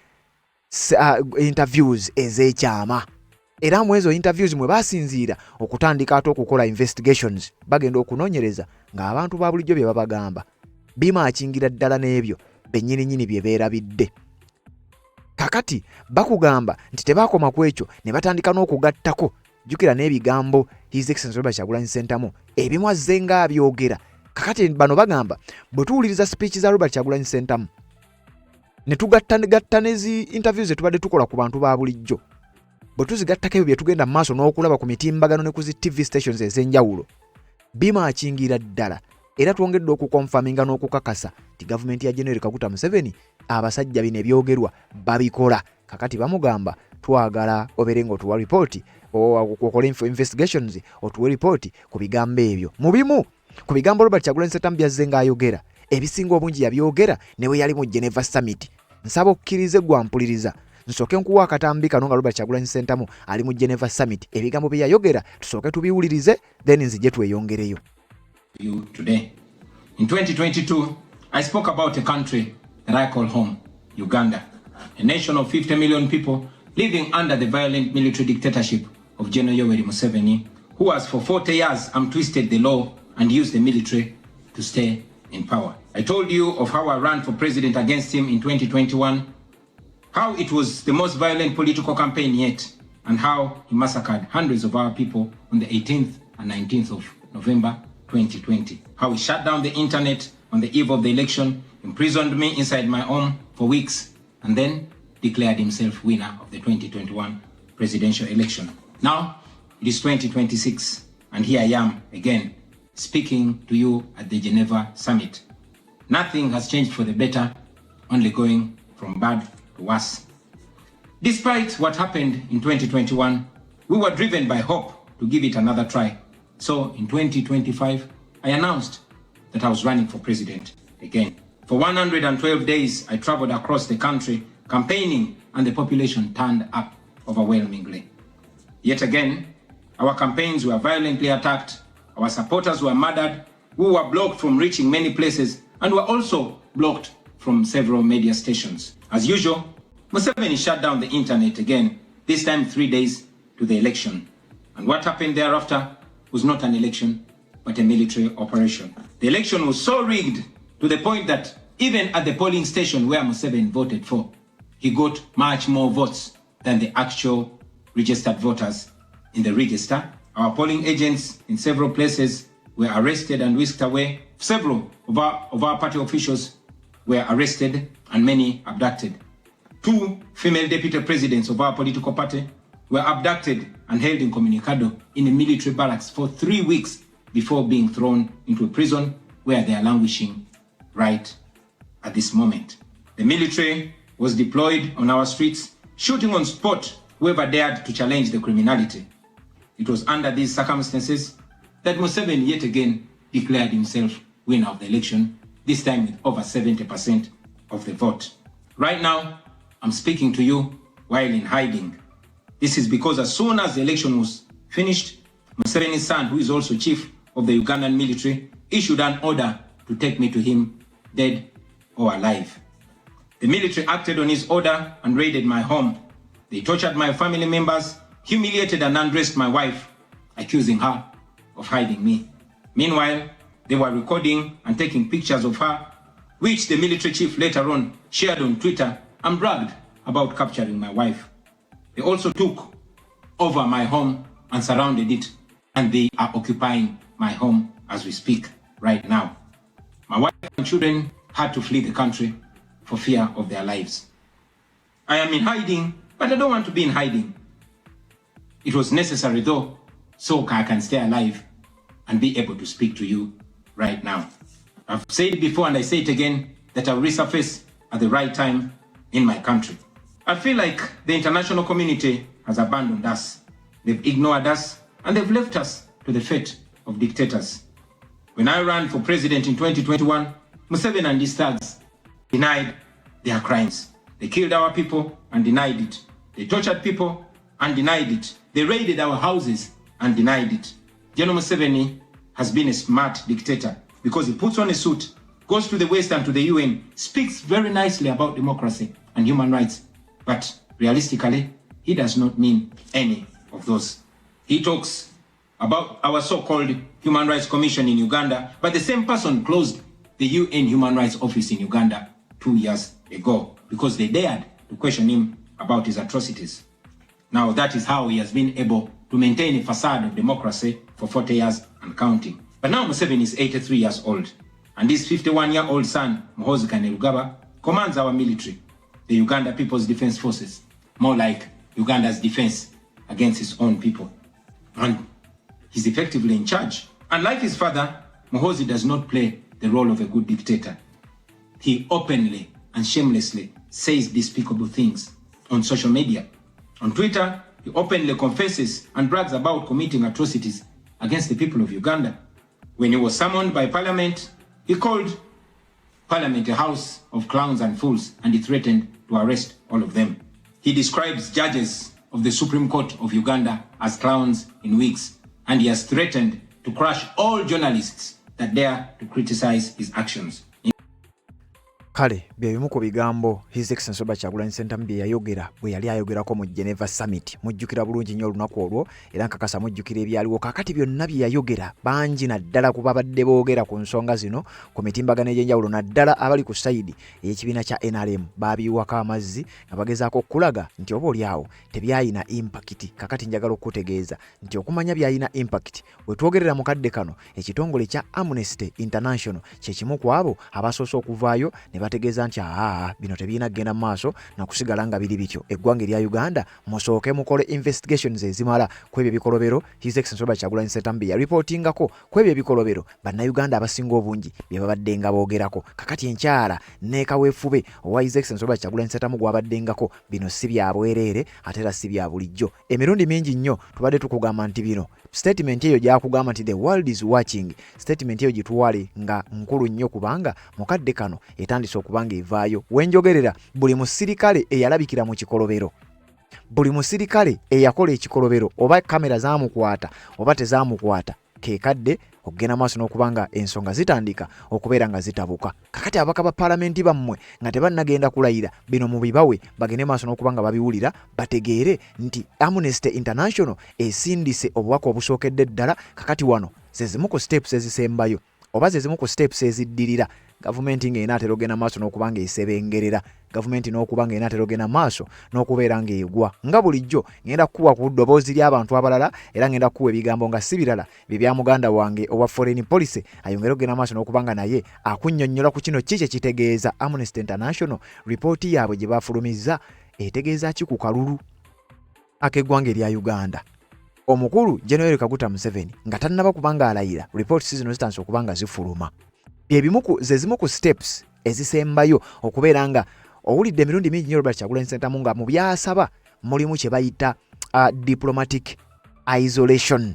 interviews ez'ekyama. Era mu ezo interviews mwe basinziira okutandika ate okukola investigations bagenda okunoonyereza ng'abantu ba bulijjo bye babagamba bimaakingira ddala n'ebyo bennyininyini bye beerabidde. Kakati bakugamba nti tebaakoma ku ekyo ne batandika n'okugattako. Jjukira n'ebigambo His Excellency Robert Kyagulanyi Ssentamu ebimu azze ng'abyogera. Kakati bano bagamba bwe tuwuliriza speech za Robert Kyagulanyi Ssentamu ne tugatta n'ezi interviews ze tubadde tukola ku bantu ba bulijjo, bwe tuzigattako ebyo bye tugenda mu maaso n'okulaba ku mitimbagano ne ku zi TV stations ez'enjawulo, bimaakingira ddala. Era twongedde okukonfaminga n'okukakasa ti gavumenti ya General Kaguta Museveni abasajja bino ebyogerwa babikola. Kakati bamugamba twagala obeere ng'otuwa report okola investigations otuwe report ku bigambo ebyo. Mu bimu ku bigambo Robert Kyagulanyi Ssentamu byazze ng'ayogera, ebisinga obungi yabyogera ne bwe yali mu Geneva Summit. Nsaba okkirize gwampuliriza nsooke nkuwa akatambi kano nga Robert Kyagulanyi Ssentamu ali mu Geneva Summit. Ebigambo bye yayogera tusooke tubiwulirize then nzije tweyongereyo. You today. In 2022, I spoke about a country that I call home, Uganda, a nation of 50 million people living under the violent military dictatorship of General Yoweri Museveni, who has for 40 years twisted the law and used the military to stay in power. I told you of how I ran for president against him in 2021, how it was the most violent political campaign yet, and how he massacred hundreds of our people on the 18th and 19th of November 2020. How he shut down the internet on the eve of the election, imprisoned me inside my home for weeks, and then declared himself winner of the 2021 presidential election. Now, it is 2026, and here I am again, speaking to you at the Geneva Summit. Nothing has changed for the better, only going from bad to worse. Despite what happened in 2021, we were driven by hope to give it another try. So in 2025, I announced that I was running for president again. For 112 days, I traveled across the country campaigning, and the population turned up overwhelmingly. Yet again, our campaigns were violently attacked, our supporters were murdered, we were blocked from reaching many places, and were also blocked from several media stations. As usual, Museveni shut down the internet again, this time 3 days to the election. And what happened thereafter was not an election, but a military operation. The election was so rigged to the point that even at the polling station where Museveni voted for, he got much more votes than the actual registered voters in the register. Our polling agents in several places were arrested and whisked away. Several of our party officials were arrested and many abducted. 2 female deputy presidents of our political party were abducted and held incommunicado in a military barracks for 3 weeks before being thrown into a prison where they are languishing right at this moment. The military was deployed on our streets, shooting on spot whoever dared to challenge the criminality. It was under these circumstances that Museveni yet again declared himself winner of the election, this time with over 70% of the vote. Right now, I'm speaking to you while in hiding. This is because as soon as the election was finished, Museveni's son, who is also chief of the Ugandan military, issued an order to take me to him, dead or alive. The military acted on his order and raided my home. They tortured my family members, humiliated and undressed my wife, accusing her of hiding me. Meanwhile, they were recording and taking pictures of her, which the military chief later on shared on Twitter and bragged about capturing my wife. They also took over my home and surrounded it, and they are occupying my home as we speak right now. My wife and children had to flee the country for fear of their lives. I am in hiding, but I don't want to be in hiding. It was necessary though, so I can stay alive and be able to speak to you right now. I've said it before and I say it again, that I'll resurface at the right time in my country. I feel like the international community has abandoned us. They've ignored us and they've left us to the fate of dictators. When I ran for president in 2021, Museveni and his thugs denied their crimes. They killed our people and denied it. They tortured people and denied it. They raided our houses and denied it. General Museveni has been a smart dictator because he puts on a suit, goes to the West and to the UN, speaks very nicely about democracy and human rights. But realistically, he does not mean any of those. He talks about our so-called Human Rights Commission in Uganda, but the same person closed the UN Human Rights Office in Uganda 2 years ago because they dared to question him about his atrocities. Now that is how he has been able to maintain a facade of democracy for 40 years and counting. But now Museveni is 83 years old, and his 51-year-old son, Muhoozi Kainerugaba, commands our military, the Uganda People's Defense Forces, more like Uganda's defense against its own people. And he's effectively in charge. Unlike his father, Muhoozi does not play the role of a good dictator. He openly and shamelessly says despicable things on social media. On Twitter, he openly confesses and brags about committing atrocities against the people of Uganda. When he was summoned by Parliament, he called Parliament a house of clowns and fools, and he threatened to arrest all of them. He describes judges of the Supreme Court of Uganda as clowns in wigs, and he has threatened to crush all journalists that dare to criticize his actions. Kale byebimu ku bigambo His Excellency Robert Kyagulanyi Ssentamu bye yayogera bwe yali ayogerako mu Geneva Summit. Mujjukira bulungi nnyo olunaku olwo era nkakasa mujjukira ebyaliwo. Kakati byonna bye yayogera bangi naddala kuba abadde boogera ku nsonga zino ku mitimbagano egy'enjawulo, naddala abali ku sayidi ey'ekibiina kya NRM baabiyiwako amazzi nga bagezaako okulaga nti oba oliawo tebyayina impact. Kakati njagala okutegeeza nti okumanya byayina impact bwe twogerera mu kadde kano ekitongole kya Amnesty International kye kimu ku abo abasoose okuvaayo ne bategeeza nti bino tebiina kugenda maaso na kusigala nga biri bityo. Eggwanga erya Uganda musooke mukole investigations ezimala ku ebyo ebikolobero His Excellency Robert Kyagulanyi Ssentamu bye yaripotingako ku ebyo ebikolobero bannayuganda abasinga obungi bye babadde nga boogerako. Kakati enkyala ne kaweefube owa His Excellency Robert Kyagulanyi Ssentamu gwabaddengako bino si bya bwereere ate era si bya bulijjo. Emirundi mingi nnyo tubadde tukugamba nti bino statement eyo gyakugamba nti the world is watching, statement eyo gituwale nga nkulu nnyo kubanga mukadde kano etandise okubanga evaayo. Wenjogerera buli musirikale eyalabikira mu kikolobero, buli musirikale eyakola ekikolobero, oba kamera zaamukwata oba tezaamukwata, kekadde okugenda maaso n'okubanga ensonga zitandika okubeera nga zitabuka. Kakati abaka ba palamenti bammwe nga tebannagenda kulayira bino mu bibawe bagende maaso n'okubanga babiwulira bategeere nti Amnesty International esindise obubaka obusookedde ddala. Kakati wano zezimu ku steps ezisembayo oba zezimu ku steps eziddirira gavumenti ng'enaatera ogenda maaso n'okubanga esebengerera, gavumenti n'okubanga enaatera ogenda maaso n'okubeera ng'egwa. Nga bulijjo ngenda kukuwa ku ddoboozi ly'abantu abalala era ngenda kukuwa ebigambo nga si birala bya muganda wange owa foreign policy ayongera ogenda maaso n'okubanga naye akunnyonnyola ku kino kiki kitegeeza Amnesty International ripooti yaabwe gye baafulumizza etegeeza ki ku kalulu ak'eggwanga erya Uganda. Omukulu General Kaguta Museveni nga tannaba kubanga alayira reports zino zitandise okubanga zifuluma. Zezimu ku steps ezisembayo okubeera nga owulidde emirundi mingi nnyo Robert Kyagulanyi Ssentamu nga mu byasaba mulimu kye bayita diplomatic isolation.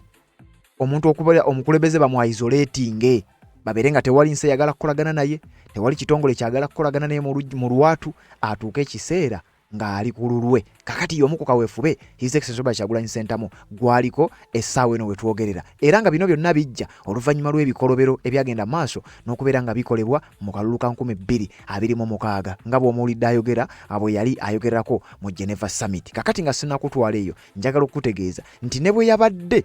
Omuntu okubeera omukulembeze bamu isolating babeere nga tewali nsi eyagala kukolagana naye, tewali kitongole kyagala kukolagana naye mu lwatu atuuke ekiseera ng'ali ku lulwe. Kakati y'omu ku kaweefube His Excellency Robert Kyagulanyi Ssentamu gwaliko essaawa eno we twogerera, era nga bino byonna bijja oluvannyuma lw'ebikolobero ebyagenda maaso n'okubeera nga bikolebwa mu kalulu ka 2026 nga bw'omuwulidde ayogera abo yali ayogerako mu Geneva Summit. Kakati nga sinnakutwala eyo njagala okutegeeza nti ne bwe yabadde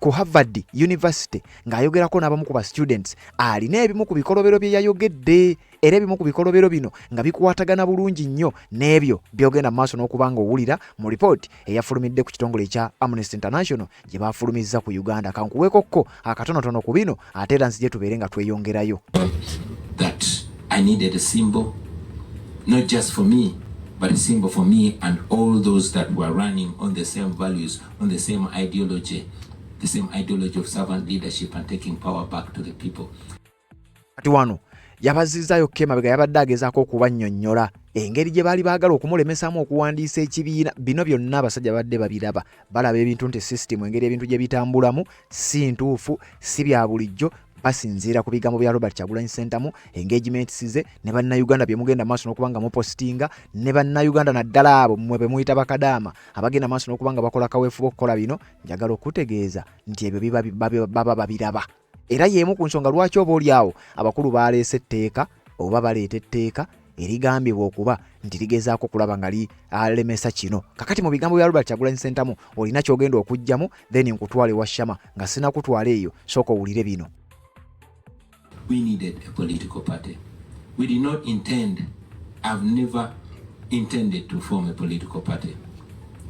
ku Harvard University ng'ayogerako n'abamu ku ba students alina ebimu ku bikolobero bye yayogedde, era ebimu ku bikolobero bino nga bikwatagana bulungi nnyo n'ebyo byogenda maaso n'okubanga owulira mu ripooti eyafulumidde ku kitongole kya Amnesty International gye baafulumizza ku Uganda. Kankuweekokko akatonotono ku bino ate era nzije tubeere nga tweyongerayo. That I needed a symbol, not just for me, but a symbol for me and all those that were running on the same values, on the same ideology of servant leadership and taking power back to the people. Ati wano yabazizaayo kemabega yabadde agezaako okubannyonnyola engeri gye baali baagala okumulemesaamu okuwandiisa ekibiina. Bino byonna abasajja badde babiraba, balaba ebintu nti system engeri ebintu gye bitambulamu si ntuufu, si bya bulijjo. basinziira ku bigambo bya Robert Kyagulanyi Ssentamu, engagements ze ne bannayuganda bye mugenda maaso n'okubanga mupostinga, ne bannayuganda naddala abo mmwe be muyita bakadaama abagenda maaso n'okubanga bakola kaweefuba okukola bino, njagala okutegeeza nti ebyo baba babiraba. Era y'emu ku nsonga lwaki oba oli awo abakulu baleese etteeka oba baleeta etteeka erigambibwa okuba nti ligezaako kulaba nga alemesa kino. Kakati mu bigambo bya Robert Kyagulanyi Ssentamu olina kyogenda okujjamu, then nkutwale wa Shama nga sinakutwala eyo, sooka owulire bino. We needed a political party. We did not intend, I've never intended to form a political party.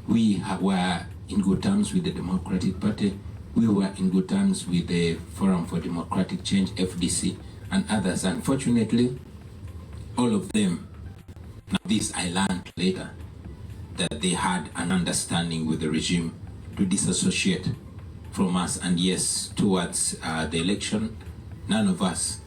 We were in good terms with the Democratic Party. We were in good terms with the Forum for Democratic Change, FDC, and others. Unfortunately, all of them, now this I learned later, that they had an understanding with the regime to disassociate from us. And yes, towards the election, none of us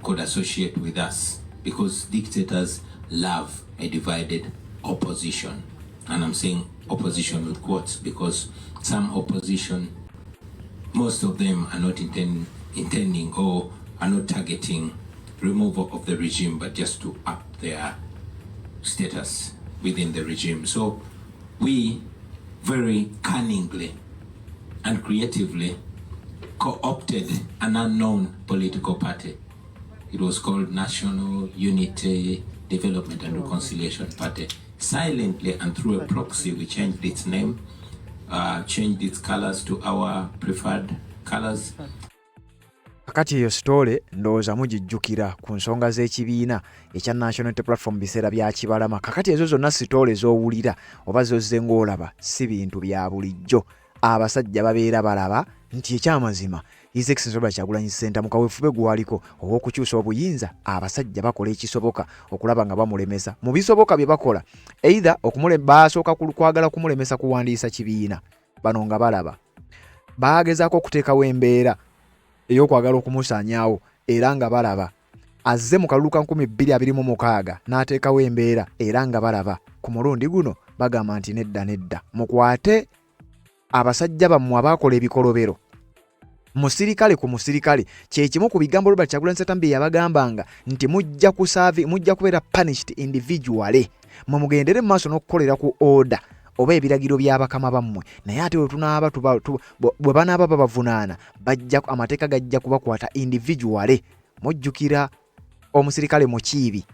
could associate with us because dictators love a divided opposition. And I'm saying opposition with quotes because some opposition, most of them are not intending or are not targeting removal of the regime, but just to up their status within the regime. So we very cunningly and creatively co-opted an unknown political party. It was called National Unity Development and Reconciliation Party. Silently and through a proxy, we changed its name, changed its colors to our preferred colors. Kakati eyo story ndowooza mugijjukira ku nsonga z'ekibiina ekya National Unity Platform biseera bya Kibalama. Kakati ezo zonna story z'owulira oba zozze ng'olaba si bintu bya bulijjo. Abasajja babeera balaba nti ekyamazima His Excellency Robert Kyagulanyi Ssentamu kaweefube gwaliko ow'okukyusa obuyinza, abasajja bakola ekisoboka okulaba nga bamulemesa mu bisoboka bye bakola, either basooka kwagala kumulemesa kuwandiisa kibiina. Bano nga balaba baagezaako okuteekawo embeera ey'okwagala okumusaanyaawo, era nga balaba azze mu kalulu ka 2026 n'ateekawo embeera, era nga balaba ku mulundi guno bagamba nti nedda mukwate abasajja bammwe abaakola ebikolobero musirikale ku musirikale. Kyekimu ku bigambo Robert Kyagulanyi Ssentamu bye yabagambanga nti mujja kubeera punished individually, mwe mugendere mu maaso n'okukolera ku order oba ebiragiro by'abakama bammwe, naye ate bwe banaaba babavunaana amateeka gajja kubakwata individually. Mujjukira omusirikale Mukiibi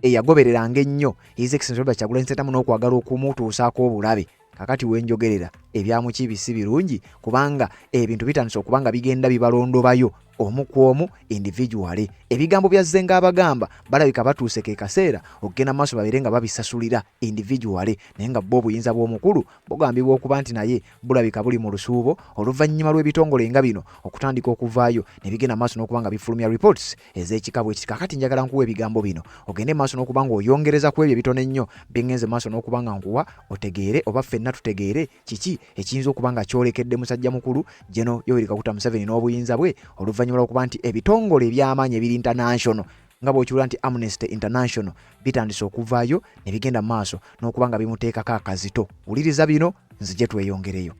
eyagobereranga ennyo His Excellency Robert Kyagulanyi Ssentamu n'okwagala okumutuusaako obulabe. Kakati wenjogerera ebya Mukiibi si birungi kubanga ebintu bitandise okubanga bigenda bibalondobayo omu ku omu individually. Ebigambo bya Zenga abagamba balabika batuuse ke kaseera okugenda maaso babeere nga babisasulira individually, naye nga bo obuyinza bw'omukulu bugambibwa okuba nti naye bulabika buli mu lusuubo oluvannyuma lw'ebitongole nga bino okutandika okuvaayo ne bigenda maaso n'okubanga bifulumya reports ez'ekikabo ekiti. Kakati njagala nkuwa ebigambo bino ogende maaso n'okubanga oyongereza ku ebyo ebitono ennyo bingenze maaso n'okubanga nkuwa otegeere oba ffenna tutegeere kiki ekiyinza okubanga kyolekedde musajja mukulu General Yoweri Kaguta Museveni n'obuyinza bwe oluvannyuma lw'okuba nti ebitongole eby'amaanyi ebiri international nga bw'okiwulira nti Amnesty International bitandise okuvaayo ne bigenda mu maaso n'okubanga bimuteekako akazito. Wuliriza bino nzije tweyongereyo.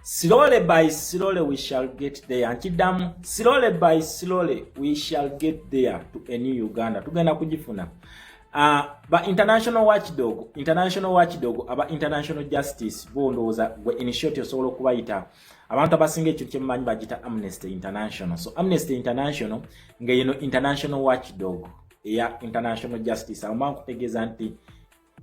Slowly by slowly we shall get there. Nkiddamu, slowly by slowly we shall get there to a new Uganda. Tugenda kugifuna. Ba international watchdog aba international justice bondoza gwe initiative osobola okubayita abantu abasinga ekyo kyemmanyi bagita Amnesty International. So Amnesty International ngeyino international watchdog eya international justice amanga kutegeeza nti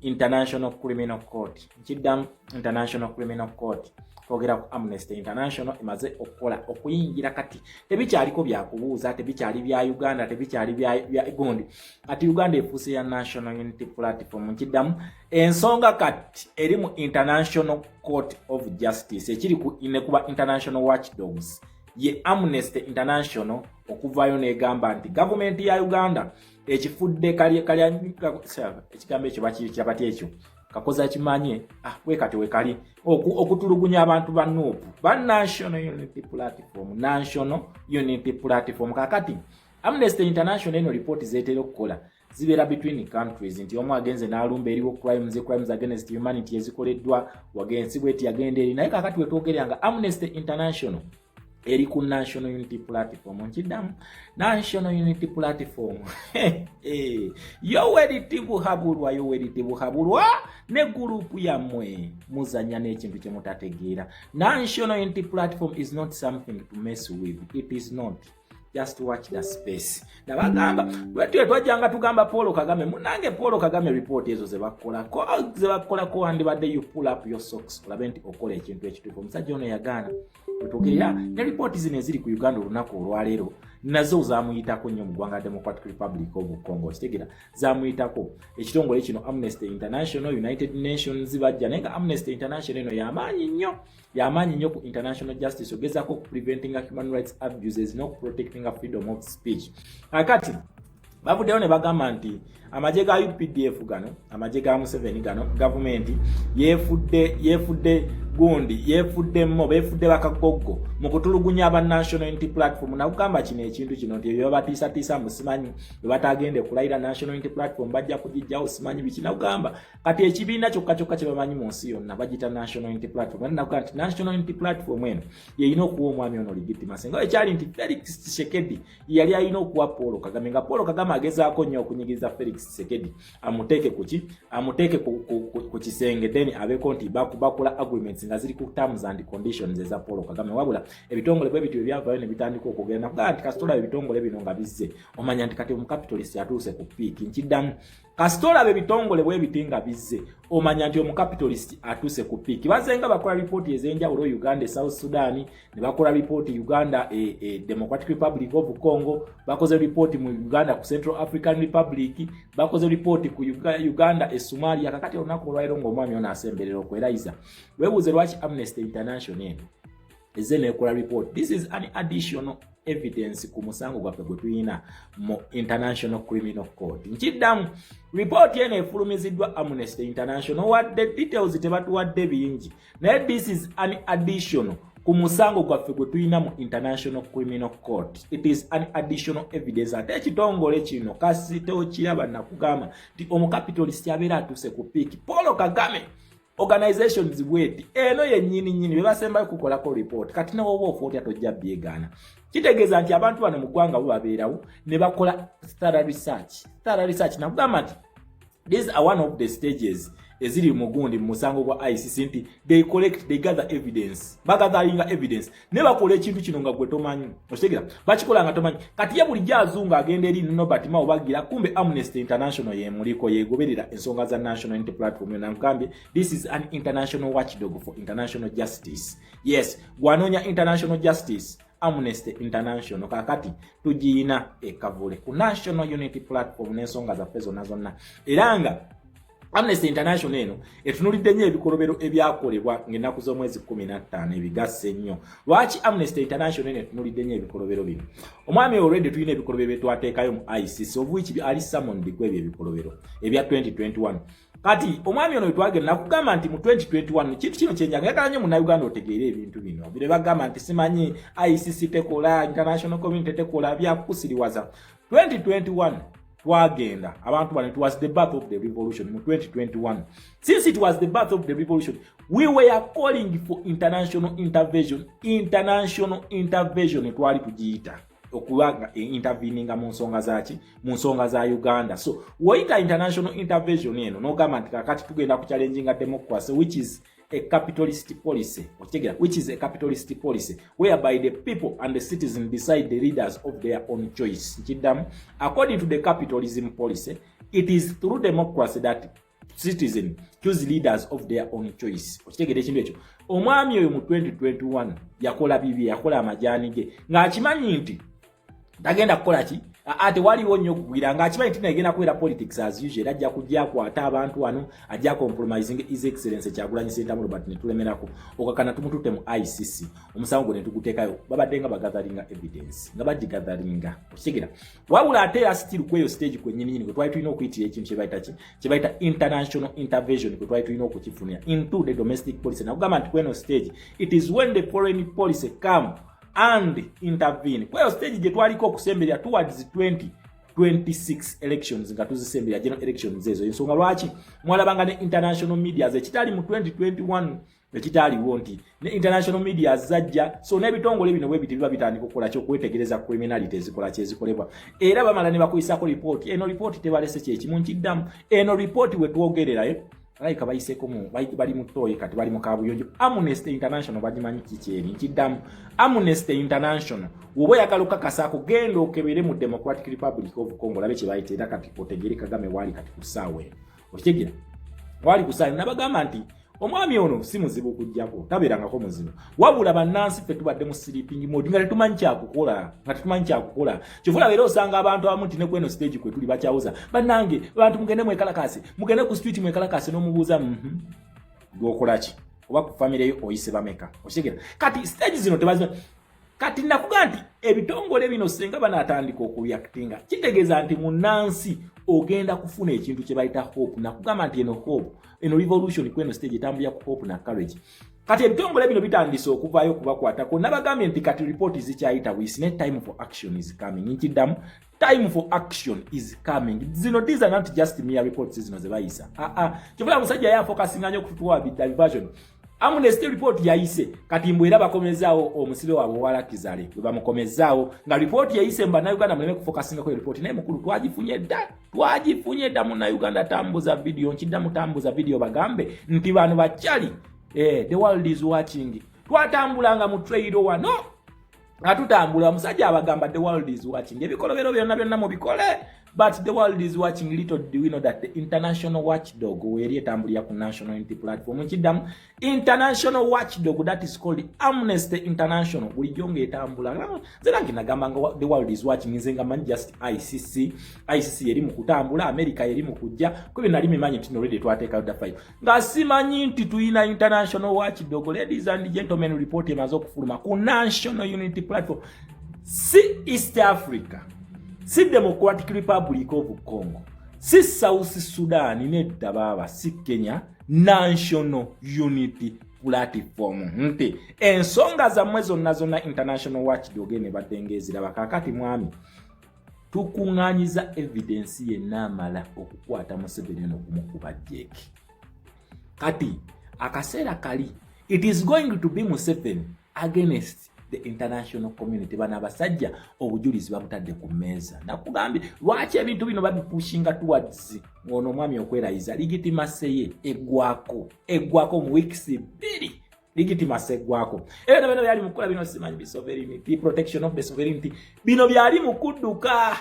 International Criminal Court. Nkiddamu International Criminal Court kwogera ku Amnesty International imaze okukola okuyingira kati tebikyaliko byakubuuza, tebikyali bya Uganda, tebikyali bya Gondi. Ati Uganda efuuse ya National Unity Platform. Nkiddamu ensonga kati eri mu International Court of Justice ekiri ku inekuba International Watchdogs ye Amnesty International okuvaayo negamba nti government ya Uganda ekifudde ekigambo ekyo bakirabati ekyo kakoza kimanye wekati wekali okutulugunya abantu ba NUP ba National Unity Platform. Kakati Amnesty International eno report zetera okukola zibeera between countries nti omu agenze n'alumba eriwo crimes against humanity ezikoleddwa wagensi bweti yagenda eri, naye kakati wetwogeranga Amnesty International eri ku National Unity Platform nkiddamu National Unity Platform Yoweri Tibuhaburwa ne gurupu yammwe muzanya n'ekintu kye mutategeera. National Unity Platform is not something to mess with. It is not. Just watch the space. Nabagamba bwetwe twajanga tugamba Paul Kagame munange Paul Kagame report ezo zebakola ko andibadde you pull up your socks olabe nti okola ekintu ekituufu. Omusajja ono yagaana tutukirira ne report zino eziri ku Uganda olunaku olwaleero nazo zamuyitako nnyo mu ggwanga Democratic Republic of Congo. Kitegera zamuyitako ekitongole kino Amnesty International, United Nations bajja naye nga Amnesty International eno yamaanyi nnyo ku international justice ogezako ku preventing human rights abuses no protecting freedom of speech. Akati bavuddeyo ne bagamba nti amaje ga UPDF gano, amaje ga Museveni gano, government yefudde gundi yefudde bakagoggo mu kutulugunya aba National Unity Platform. Na kugamba kino ekintu kino nti byo batiisa musimanyi bwe batagende kulayira National Unity Platform bajja kugijjawo simanyi biki. Na kugamba kati ekibiina kyokka kye bamanyi mu nsi yonna bagita National Unity Platform. Na kugamba nti National Unity Platform eno yeyina okuwa omwami ono legitimacy nga ekyali nti Felix Tshisekedi yali alina okuwa Paul Kagame nga Paul Kagame agezaako nnyo okunyigiriza Felix Tshisekedi amuteeke ku kisenge then abeko nti bakola agreements nga ziri ku terms and conditions eza Paul Kagame. Wabula ebitongole bwe bityo byavayo ne bitandika okugenda kugamba kasitola ebitongole bino nga bizze omanya nti kati omucapitalist atuuse ku peak nkiddamu kasitola ebitongole bwe bitinga bizze omanya nti omucapitalist atuuse ku peak. Bazenga bakola report ezenjawulo Uganda, South Sudan ne bakola report Uganda Democratic Republic of Congo, bakoze report mu Uganda ku Central African Republic, bakoze report ku Uganda Somalia. Kakati olunaku olwaleero ng'omwami ono asemberera okweraiza weebuuze lwaki Amnesty International ezene ekola report. This is an additional evidence ku musango gwaffe gwe tulina mu International Criminal Court. Nkiddamu report eno efulumiziddwa Amnesty International wadde details tebatuwadde bingi naye this is an additional ku musango gwaffe gwe tulina mu International Criminal Court. It is an additional evidence. Ate ekitongole kino kasito kiraba nakugamba nti omucapitalist abeera atuuse ku peak. Paul Kagame organizations bweti eno yennyini bebasembayo kukolako report kati nawo oba tojja byegana. Kitegeeza nti abantu bano mu ggwanga bo babeerawo ne bakola thorough research. Nakugamba nti these are one of the stages eziri mugundi musango gwa ICC nti they gather evidence, bagadalinga evidence ne bakola ekintu kino nga gwe tomanyi. Otegera bakikola nga tomanyi kati ye buli jazunga agenda eri Nobert Mao bagira kumbe Amnesty International yemuliko yegoberera ensonga za National Unity Platform na nkambi. This is an international watchdog for international justice. Yes, gwanonya international justice Amnesty International kakati tujiina ekavule ku National Unity Platform n'ensonga zaffe zonna eranga Amnesty International eno etunulidde nnyo ebikolobero ebyakolebwa ng'ennaku z'omwezi 15 ebigasse nnyo. Lwaki Amnesty International eno etunulidde nnyo ebikolobero bino? Omwami already tulina ebikolobero bye twateekayo mu ICC of which ali summoned kwebyo ebikolobero ebya 2021. Kati omwami ono twagenda nakugamba nti mu 2021 kintu kino kyenjagala nnyo mu Uganda otegeere ebintu bino. Bire bagamba nti simanyi ICC tekola, international community tekola byakusiriwaza. 2021 twagenda abantu bano, it was the birth of the revolution mu 2021. Since it was the birth of the revolution, we were calling for international intervention twali tugiita okuwaga interveninga mu nsonga za Uganda. So waita international intervention eno n'ogamba nti kakati tugenda ku challenging democracy which is a capitalist policy whereby the people and the citizens decide the leaders of their own choice. According to the capitalism policy, it is through democracy that citizens choose leaders of their own choice. Omwami oyo mu 2021 yakola bibi, yakola amajani ge ng'akimanyi nti tagenda kukola ki ate waliwo nnyo okugwira ng'akimanyi nti nagenda kubeera politics as usual, ajja kujja akwata abantu wano, ajja compromising his excellence Kyagulanyi Ssentamu Robert ne tulemerako okakana tumututte mu ICC. Omusango gwe ne tuguteekayo babadde nga bagatheringa evidence nga bagigatheringa okitegera. Wabula ate era still kweyo stage kwennyini kwe twali tulina okuyitira ekintu kye bayita international intervention kwe twali tulina okukifunira into the domestic policy. Nakugamba nti kweno stage it is when the foreign policy come and intervene. Kwa stage je twaliko okusemberera towards 2026 elections nga tuzisemberera general elections ezo. Ensonga lwaki mwalabanga ne international media ze kitali mu 2021 ekitaliwo nti ne international media zajja so n'ebitongole bino bwe biba bitandika okukola kyo kwetegereza criminality ezikola kyezikolebwa era bamala ne bakuyisako report eno report tebalese kyekimu nkiddamu eno report we twogererayo alayika bayiseko mu bali mu toyi kati bali mu kabuyonjo Amnesty International bagimanyi kikyeri nkiddamu Amnesty International wowe yakaluka kasako gendo okebere mu Democratic Republic of Congo labe kye bayitera kati otegere Kagame wali kati kusawe okigira wali kusawe nabagamba nti omwami ono si muzibu kujjako taberangako muzibu wabula bannansi ffe tubadde mu sleeping mode nga tetumanyi kyakukola kivula leero osanga abantu abamu nti ne kweno stage kwe tuli bakyawuza bannange abantu mugende mwekalakasi mugende ku street mwekalakasi n'omubuuza gwokolaki oba ku family yo oyise bameka okigira kati stage zino tebazi kati nakuga nti ebitongole bino senga banatandika okureactinga kitegeeza nti munnansi ogenda kufuna ekintu kye bayita hope nakugamba nti eno hope eno revolution kweno stage etambulira ku hope na courage kati ebitongole bino bitandise okuvaayo kubakwatako nabagambye nti kati report zikyayita wisine time for action is coming nkiddamu time for action is coming zino these are not just mere reports zino ze bayisa kivula musajja yafokasinga nnyo okutuwa diversion Amnesty report yaise kati mbwera bakomezaawo omusibe wabwe walakizale bwe bamukomezaawo nga report yaise mba na Uganda muleme kufokasinga ko report naye mukulu twagifunye dda mu na Uganda tambuza video nkiddamu tambuza video bagambe nti bano bachali the world is watching twatambulanga mu trade wano atutambula musajja abagamba the world is watching ebikolobero byonna mu bikole but the world is watching. Little do we know that the international watchdog weri etambulira ku national unity platform nkiddamu international watchdog that is called Amnesty International buli jonge etambula zera nginagamba nga the world is watching nzenga man just ICC eri mu kutambula America eri mu kujja kubi nali mimanyi tino ready twateka out 5 nga simanyi nti tuina international watchdog. Ladies and gentlemen, report emazo kufuluma ku national unity platform si East Africa, si Democratic Republic of Congo, si South Sudan nedda baba, si Kenya, National Unity Platform. Nti ensonga zammwe zonna international watchdog ne badengezira bakakati mwami tukunganyiza evidence ye namala okukwata Museveni n'okumukuba jeki. Kati akaseera kali it is going to be Museveni against the international community. Bana basajja obujulizi babutadde ku meza nakugambye lwaki ebintu bino babipushinga towards ngono mwami okwerayiza legitimacy eggwako mu weeks 2 legitimacy eggwako era bino byali mukola bino simanyi bi sovereignty protection of the sovereignty bino byali mukudduka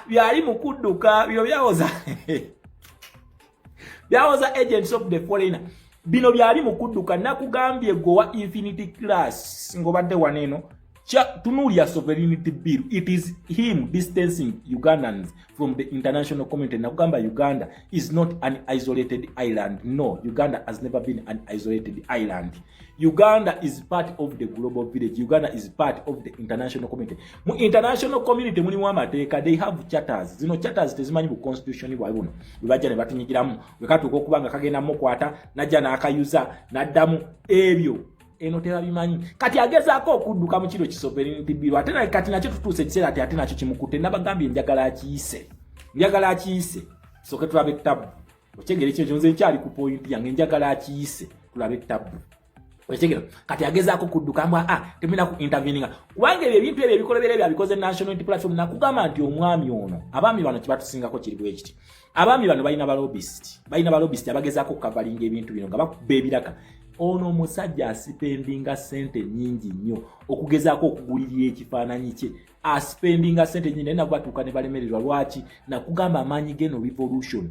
bino byawoza agents of the foreigner bino byali mukudduka nakugambye gowa infinity class ngobadde waneno tunulia sovereignty bill. It is him distancing Ugandans from the international community. Nakugamba Uganda is not an isolated island. No, Uganda has never been an isolated island. Uganda is part of the global village. Uganda is part of the international community. Mu international community muli mu amateeka, they have charters. Zino charters tezimanyi bu constitution bwa buno. Bibajja ne batinyigiramu. Wekatuuka okubanga kagenda mukwata najja n'akayuza n'addamu ebyo. Eno tera bimanyi kati agezaako okudduka mu kiro kisovereignty bill ate na kati nakyo tutuuse ekiseera ate nakyo kimukute nabagambye njagala akiyise soke tulabe tabu okyegere ekyo nze nkyali ku point yange njagala akiyise tulabe tabu okyegere kati agezaako okudduka mbwa temina ku interveninga kubanga ebintu ebyo ebikolebera byabikoze national unity platform nakugamba nti omwami ono abaami bano kibatusingako kiri bwe kiti abaami bano balina balobist abagezaako okukavalinga ebintu bino nga bakuba ebiraka. Ono musajja asipendinga sente nyingi nnyo okugezaako okugulirira ekifaananyi kye asipendinga sente nyingi naye nabatuuka ne balemererwa lwaki nakugamba amaanyi geno revolution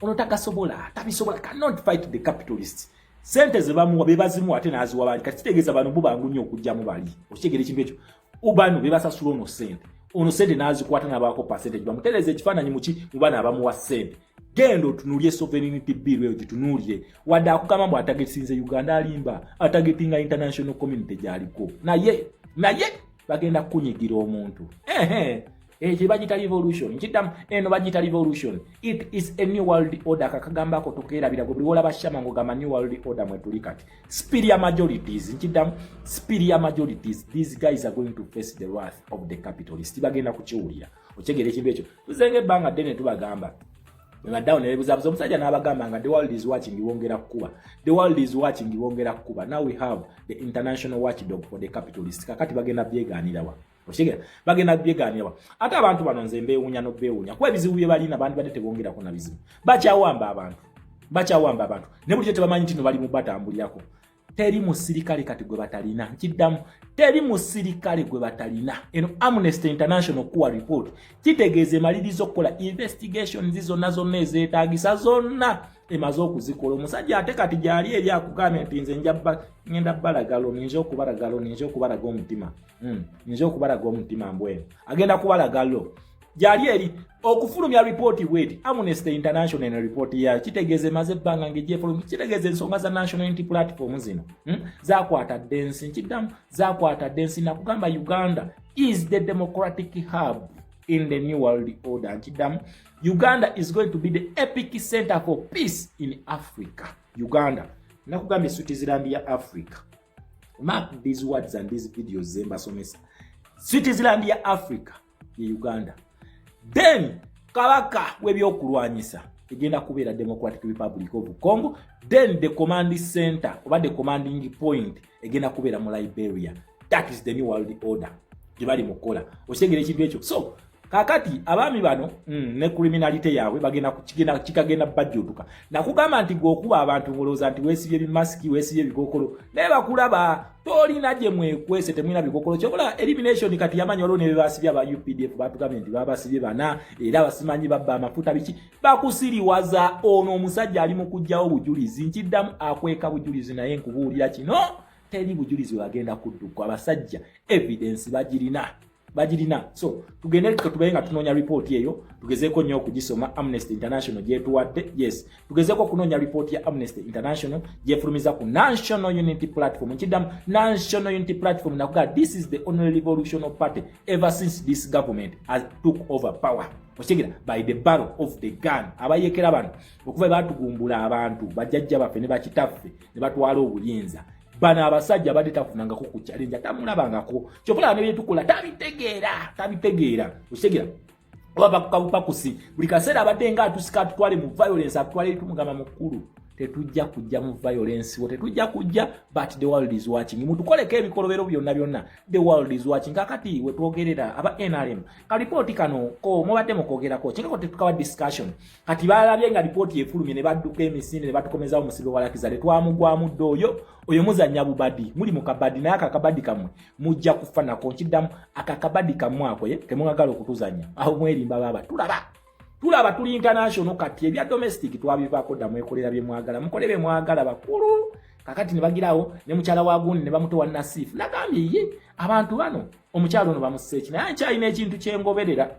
ono tabisobola cannot fight the capitalists. Sente ze bamuwa bebazimuwa ate n'aziwa bangi kati kitegeeza bano bo bangu nnyo okujjamu bali okitegera ekintu ekyo ubano bebasasula ono sente n'azikwata n'abaako percentage bamutereeza ekifaananyi muki mu bana abamuwa sente. Gendo tunulie sovereignty bill wewe tunulie wada akukama mbu atagetinze Uganda alimba atagetinga international community jaliko naye bagenda kunyigira omuntu bagita revolution nkiddamu eno bagita revolution. It is a new world order kakagamba ko tokeera birago buli wola bashama ngo gama new world order mwetuli kati superior majorities nkiddamu superior majorities. These guys are going to face the wrath of the capitalists bagenda kukiwulira okyegere ekintu ekyo tuzenge banga dene tubagamba down nebuzabuza omusajja n'abagamba nga the world is watching wongera kuba. The world is watching wongera kuba. Now we have the international watchdog for the capitalists. Kakati bagenda byeganirawa. Oshigera bagenda byeganirawa. Ate abantu bano nze mbeewunya no beewunya. Kwa ebizibu bye balina abantu badde tebongera ku na bizibu. Bakyawamba abantu. Ne buli kye tebamanyi nti no bali mu batambulirako. Teri musirikale kati gwe batalina. Kiddamu teri musirikale gwe batalina. Eno Amnesty International kuwa report kitegeeze malirizo kola investigation zizo nazo nezeetagisa zonna emaze okuzikola. Omusajja ate kati gyali eri akugambye nti nze ngenda balagalo ninja okubalaga omutima. Ninja okubalaga omutima mbwene. Agenda kubalagalo. Gyali eri okufulumya report wet Amnesty International na report ya kitegeeze maze banga ngeje fulum kitegeeze ensonga za national unity platform zino zakwata dance kiddamu zakwata dance na kugamba Uganda is the democratic hub in the new world order. Kiddamu Uganda is going to be the epic center for peace in Africa. Uganda na kugamba Switzerland ya Africa. Mark these words and these videos zemba somesa. Switzerland ya Africa ya Uganda. Then kabaka webyokulwanyisa egenda kubeera Democratic Republic of Congo. Then the command center oba the commanding point egenda kubeera mu Liberia. That is the new world order gibali mukola. Osegere ekintu ekyo. So kakati abami bano ne criminality yawe bagenda kikagenda bajjutuka na kugamba nti gokuba abantu ngoloza nti wesibye bimaski wesibye bikokolo neba kulaba tolina je mwekwese temwina bikokolo kyokola elimination kati yamanyi olone bebasibye aba UPDF batugamye nti babasibye bana era basimanyi babba amafuta biki bakusiriwaza ono omusajja ali mu kujjawo bujulizi nkiddamu akweka bujulizi naye nkubuulira kino teri bujulizi bagenda kudduka abasajja evidence bagirina. So tugende tubenga tunonya report yeyo tugezeko nnyo okugisoma Amnesty International gyetuwadde. Yes tugezeko kunonya report ya Amnesty International gyefulumiza ku National Unity Platform. Kiddamu National Unity Platform nakuga this is the only revolutionary party ever since this government has took over power. Oshigera by the barrel of the gun. Abayekera bano okuva batugumbula abantu bajjajja baffe ne bakitaffe ne batwala obuyinza. Bana abasajja badde tafunanga ko ku challenge tamulabangako kyokola ne byetukola tabitegeera oshegera oba bakusi buli kaseera abadde nga atusika tutwale mu violence atwale tumugamba mukulu tetujja kujja mu violence tetujja kujja but the world is watching mutukoleke ebikolobero byonna the world is watching. Kakati we twogerera aba NRM ka report kano ko mubadde mukogerako kingako tetukawa discussion kati balabye nga report yefulumye ne badduka emisinde ne batukomeza omusibe walakizale twamugwamu ddoyo oyo muzanya bubadi muli mukabadi naye akakabadi kamwe mujja kufana ko kiddamu akakabadi kamwe ako ye temwagala okutuzanya aho mwerimba baba tulaba tuli international kati ebya domestic twabivako damu ekolera bye mwagala mukolebe mwagala bakulu kakati ne bagirawo ne mukyala wa gundi ne bamutowa Nasif nagambye ye abantu bano omukyalo ono bamuseeki naye kyalina ekintu kyengoberera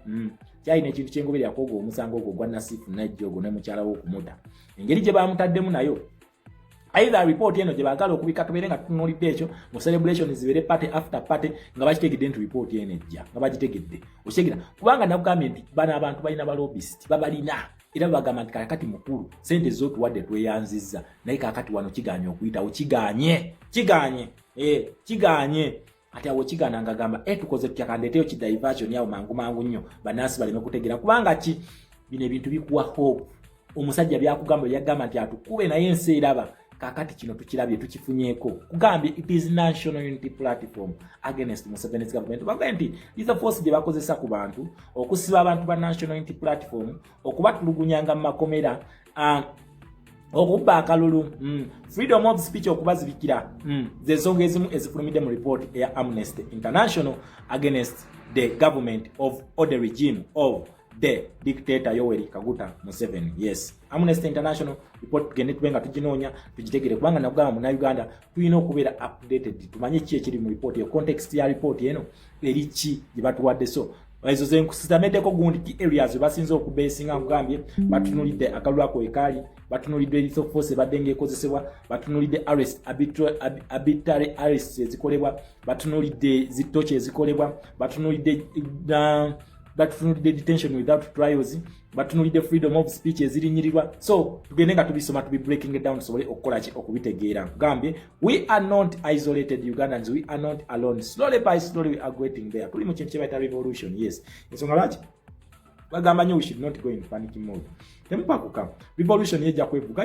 kyalina ekintu kyengoberera kogo omusango ogwo gwa Nasif najjogo ne mukyala wo okumuta engeri gye bamutaddemu nayo either report eno gye bagala okubika tubere nga tunulidde ekyo mu celebration zibere party after party nga bakitegedde nti report eno ejja nga bagitegedde oshegera kubanga nakugambye nti bana abantu balina balobist babalina era bagamba nti kakati mukulu sente zotu wadde tweyanzizza naye kakati wano kiganye okuyitawo kiganye ati awo kigana ngagamba tukoze tutyakandeteyo kidiversion yawo mangu nnyo banasi balime kutegera kubanga ki bino ebintu bikuwa hope omusajja byakugamba yagamba nti atukube naye ensi eraba kakati kino tukirabye tukifunyeko kugambye it is National Unity Platform against Museveni's government. Bagambye nti liza force gye bakozesa ku bantu okusiba abantu ba National Unity Platform okubatulugunyanga mu makomera okubba akalulu freedom of speech okubazibikira zensonga ezimu ezifulumidde mu report ya Amnesty International against the government of or the regime of the dictator Yoweri Kaguta Museveni. Yes, Amnesty International report tugende tubenga tujinonya tugitegere kubanga nagamba mu Uganda tuyina okubeera updated tumanye ki ekiri mu report yo context ya report eno eri ki gibatuwadde. So ezo zenkusitamedeko gundi areas basinza okubesinga ngambye batunulidde akalwako ekali batunulidde lethal force badenge ekozesebwa batunulidde arrest arbitrary arrest ezikolebwa batunulidde zitoche ezikolebwa batunulidde detention without trials batunulidde freedom of speech ezirinyirirwa. So tugende nga tubisoma tubi breaking it down sobole okukola ki okubitegeera ngambye we are not isolated Ugandans, we are not alone, slowly by slowly we are getting there. Tuli mu kintu kyebayita revolution. Yes, ensonga lwaki bagamba nyo we should not go in panic mode. Temupakuka. Revolution yejja kwevuga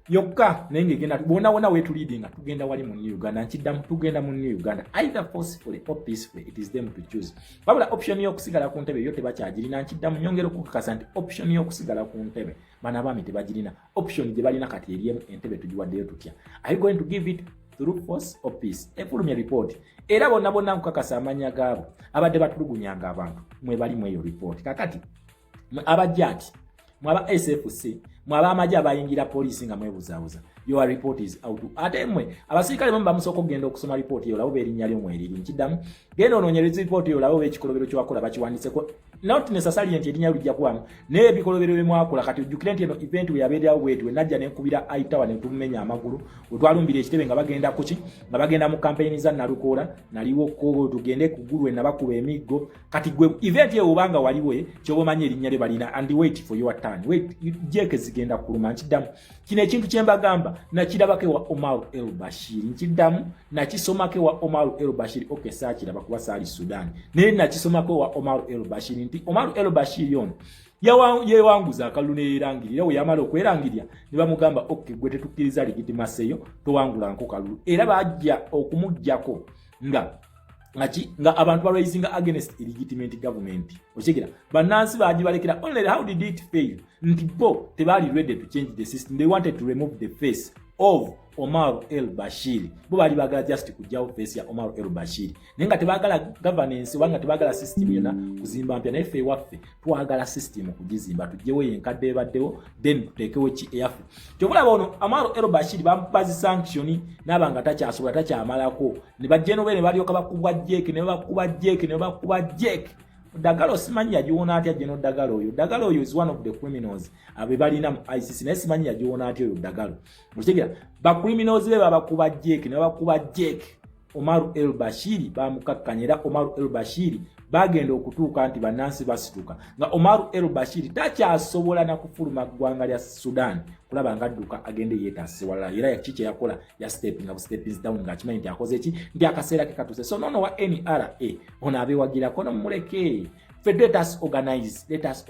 yokka nenge genda bona wetu leading tugenda wali mu New Uganda nkiddamu tugenda mu New Uganda either forcefully or peacefully. It is them to choose. Babula option y'okusigala ku ntebe yote bakyagirina nkiddamu nyongera okukakasa nti option y'okusigala ku ntebe bana baami tebagirina. Option gye balina kati eriemu entebe tugiwaddeyo tutya. Are you going to give it through force or peace? Efulumye report era bonna nkukakasa amanya gaabo abadde batulugunyanga abantu mwe bali mu eyo report. Kakati abajjati mwaba SFC mwaba amaji abayingira police nga mwebuzaabuza. Your report is out. Ate mwe abasirikale bamwe bamusoko genda okusoma report yo lawo erinnya lyo mweriri nkiddamu genda onoonyereza report yo lawo ekikolobero kyakola bakiwandiseko not necessarily nti erinnya lujja kwamu naye ebikolobero bye mwakola kati ojjukire nti eno event we yabeerawo bwetu najja nenkubira aitawa ne tumenya amagulu otwalumbira ekitebe nga bagenda kuki nga bagenda mu campaign za Nalukoola naliwo ko tugende kugulu na bakuba emiggo kati gwe event yo obanga waliwe kyobomanye erinnya lye balina and wait for your turn wait jeke zigenda kuluma nkiddamu kino ekintu kyembagamba nakirabake wa Omar el-Bashir nkiddamu nakisomake wa Omar el-Bashir okesakira bakuba sali Sudan naye nakisomake wa Omar el-Bashir nti Omar el-Bashir yon yewanguza akalulu nerangirira we yamala okwerangirira ne bamugamba okay gwe tetukkiriza legitimacy yo towangula nko kalulu era bajja okumujjako nga abantu raising against illegitimate government okigira banansi bajibalekera only how did it fail nti bo tebali ready to change the system. They wanted to remove the face of Omar el-Bashir bo bali bagala just kujjawo face ya Omar el-Bashir nenga tebagala governance wanga tebagala system yona kuzimba mpya naye waffe twagala system kugizimba tujjewo yenkadde baddewo then tutekewo ki eyafu kyobula bono Omar el-Bashir bampazi sanction nabanga takyasobola takyamalako ne bajjeno bene balyoka bakubwa jeke Dagalo simanyi yajiwona atya jeno Dagalo oyo is one of the criminals abe balina mu ICC naye simanyi yajiwona atya oyo Dagalo mukigira ba criminals be babakuba jeke Omar el-Bashir bamukakkanyira Omar el-Bashir bagenda okutuuka nti banansi basituka nga Omar el-Bashir takyasobola na kufuluma ggwanga lya Sudan kulaba nga adduka agende yeetase wala era yakiche yakola ya stepping down nga kimanyi nti akoze ki ndi akaseera ke katuse so nono wa NRA ona abewagira kono muleke let us organize, let us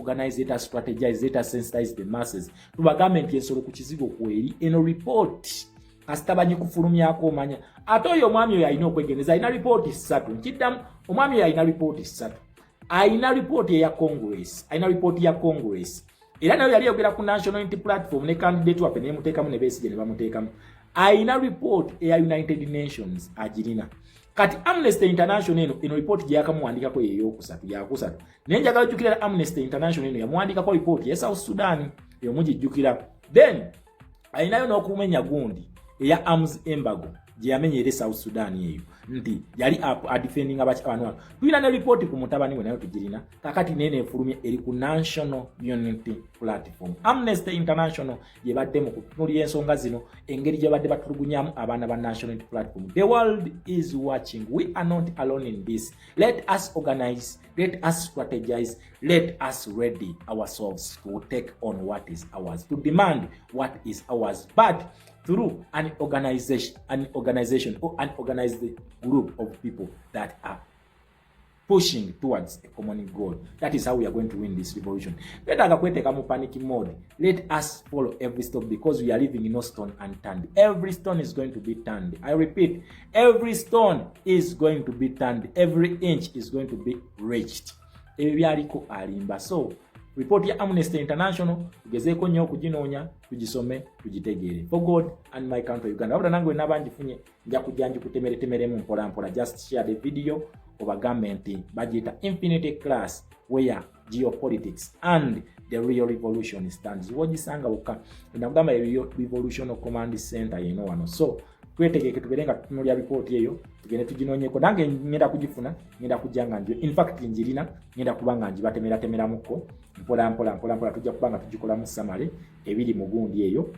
strategize, let us sensitize the masses tubagambe nti ensolo ku kizigo kweri eno report kasitabanyi kufulumyako omanya ate oyo omwami oyo alina okwegeneza alina report 3 nkiddamu omwami oyo alina report 3 alina report ya Congress era nayo yali yogera ku national unity platform ne candidate wape ne muteekamu ne besigye ne bamuteekamu alina report eya United Nations agirina kati Amnesty International eno report gye yakamuwandikako yakusatu naye njagala ojjukira Amnesty International eno yamuwandikako report ya South Sudan eyo mugijjukira then alinayo n'okumenya gundi eya arms embargo gye yamenyere South Sudan eyo nti yali defending abantu tulina ne report ku mutabani we nayo tugirina kakati nene efulumye eri ku National Unity Platform. Amnesty International yebadde mu kutunulira ensonga zino engeri gye badde batulugunyamu abaana ba National Unity Platform. The world is watching. We are not alone in this. Let us organize, let us strategize, let us ready ourselves to take on what is ours, to demand what is ours, but through an organization or an organized group of people that are pushing towards a common goal. That is how we are going to win this revolution. Let us panic mode. Let us follow every step because we are living in no stone unturned. Every stone is going to be turned. I repeat, every stone is going to be turned. Every inch is going to be reached. So, report ya Amnesty International tugezeeko nnyo okuginoonya tugisome tugitegere. For God and my country Uganda. Wabula nange nabanjifunye nja kujja kutemeremu mpola just share the video obagambe nti bagiyita Infinity Class where geopolitics and the real revolution stands. Wogisanga wokka ndagamba revolution command center yeno wano. So twetegeke tuberenga tutunulya report eyo tugende tuginoonyeko nange ngenda kugifuna ngenda kujjanga njo in fact njirina ngenda kubanga njibatemera muko mpola tujja kubanga tugikola mu summary ebiri mu gundi eyo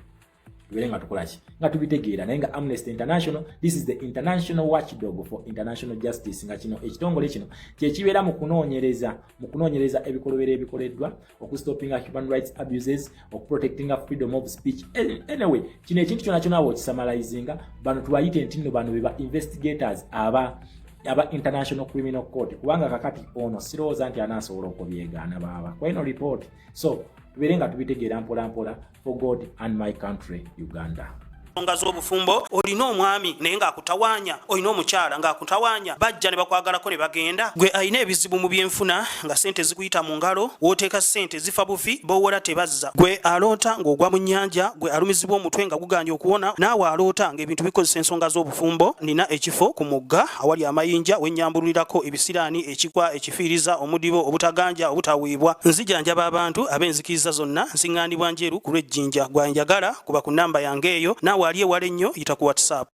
tuberenga tukolaki nga tubitegeera naye nga Amnesty International, this is the international watchdog for international justice nga kino ekitongole kino kyekibeera mu kunoonyereza ebikolobero ebikoleddwa okustopinga human rights abuses okuprotectinga freedom of speech. Anyway kino ekintu kyona kyona bw'okisamalizinga bano tubayite nti nno bano beba investigators aba aba International Criminal Court kubanga kakati ono sirowooza nti anaasobola okubyegaana baaba kweno report so tubeere nga tubitegeera mpola mpola for God and my country Uganda. Ensonga z'obufumbo olina omwami naye ng'akutawanya olina omukyala ng'akutawanya bajja ne bakwagalako ne bagenda gwe alina ebizibu mu byenfuna nga sente zikuyita mu ngalo wooteeka sente zifa bufi b'owola tebazza gwe aloota ng'ogwa mu nnyanja gwe alumizibwa omutwe nga guganja okuwona naawe aloota ng'ebintu bikozesa ensonga z'obufumbo nina ekifo ku mugga awali amayinja wennyambululirako ebisiraani ekikwa ekifiiriza omudibo obutaganja obutawiibwa nzijanjaba abantu ab'enzikiriza zonna nsiŋŋaanibwa njeru ku lw'ejjinja gwanjagala kuba ku nnamba yange eyo naawe ali ewala ennyo yita ku WhatsApp.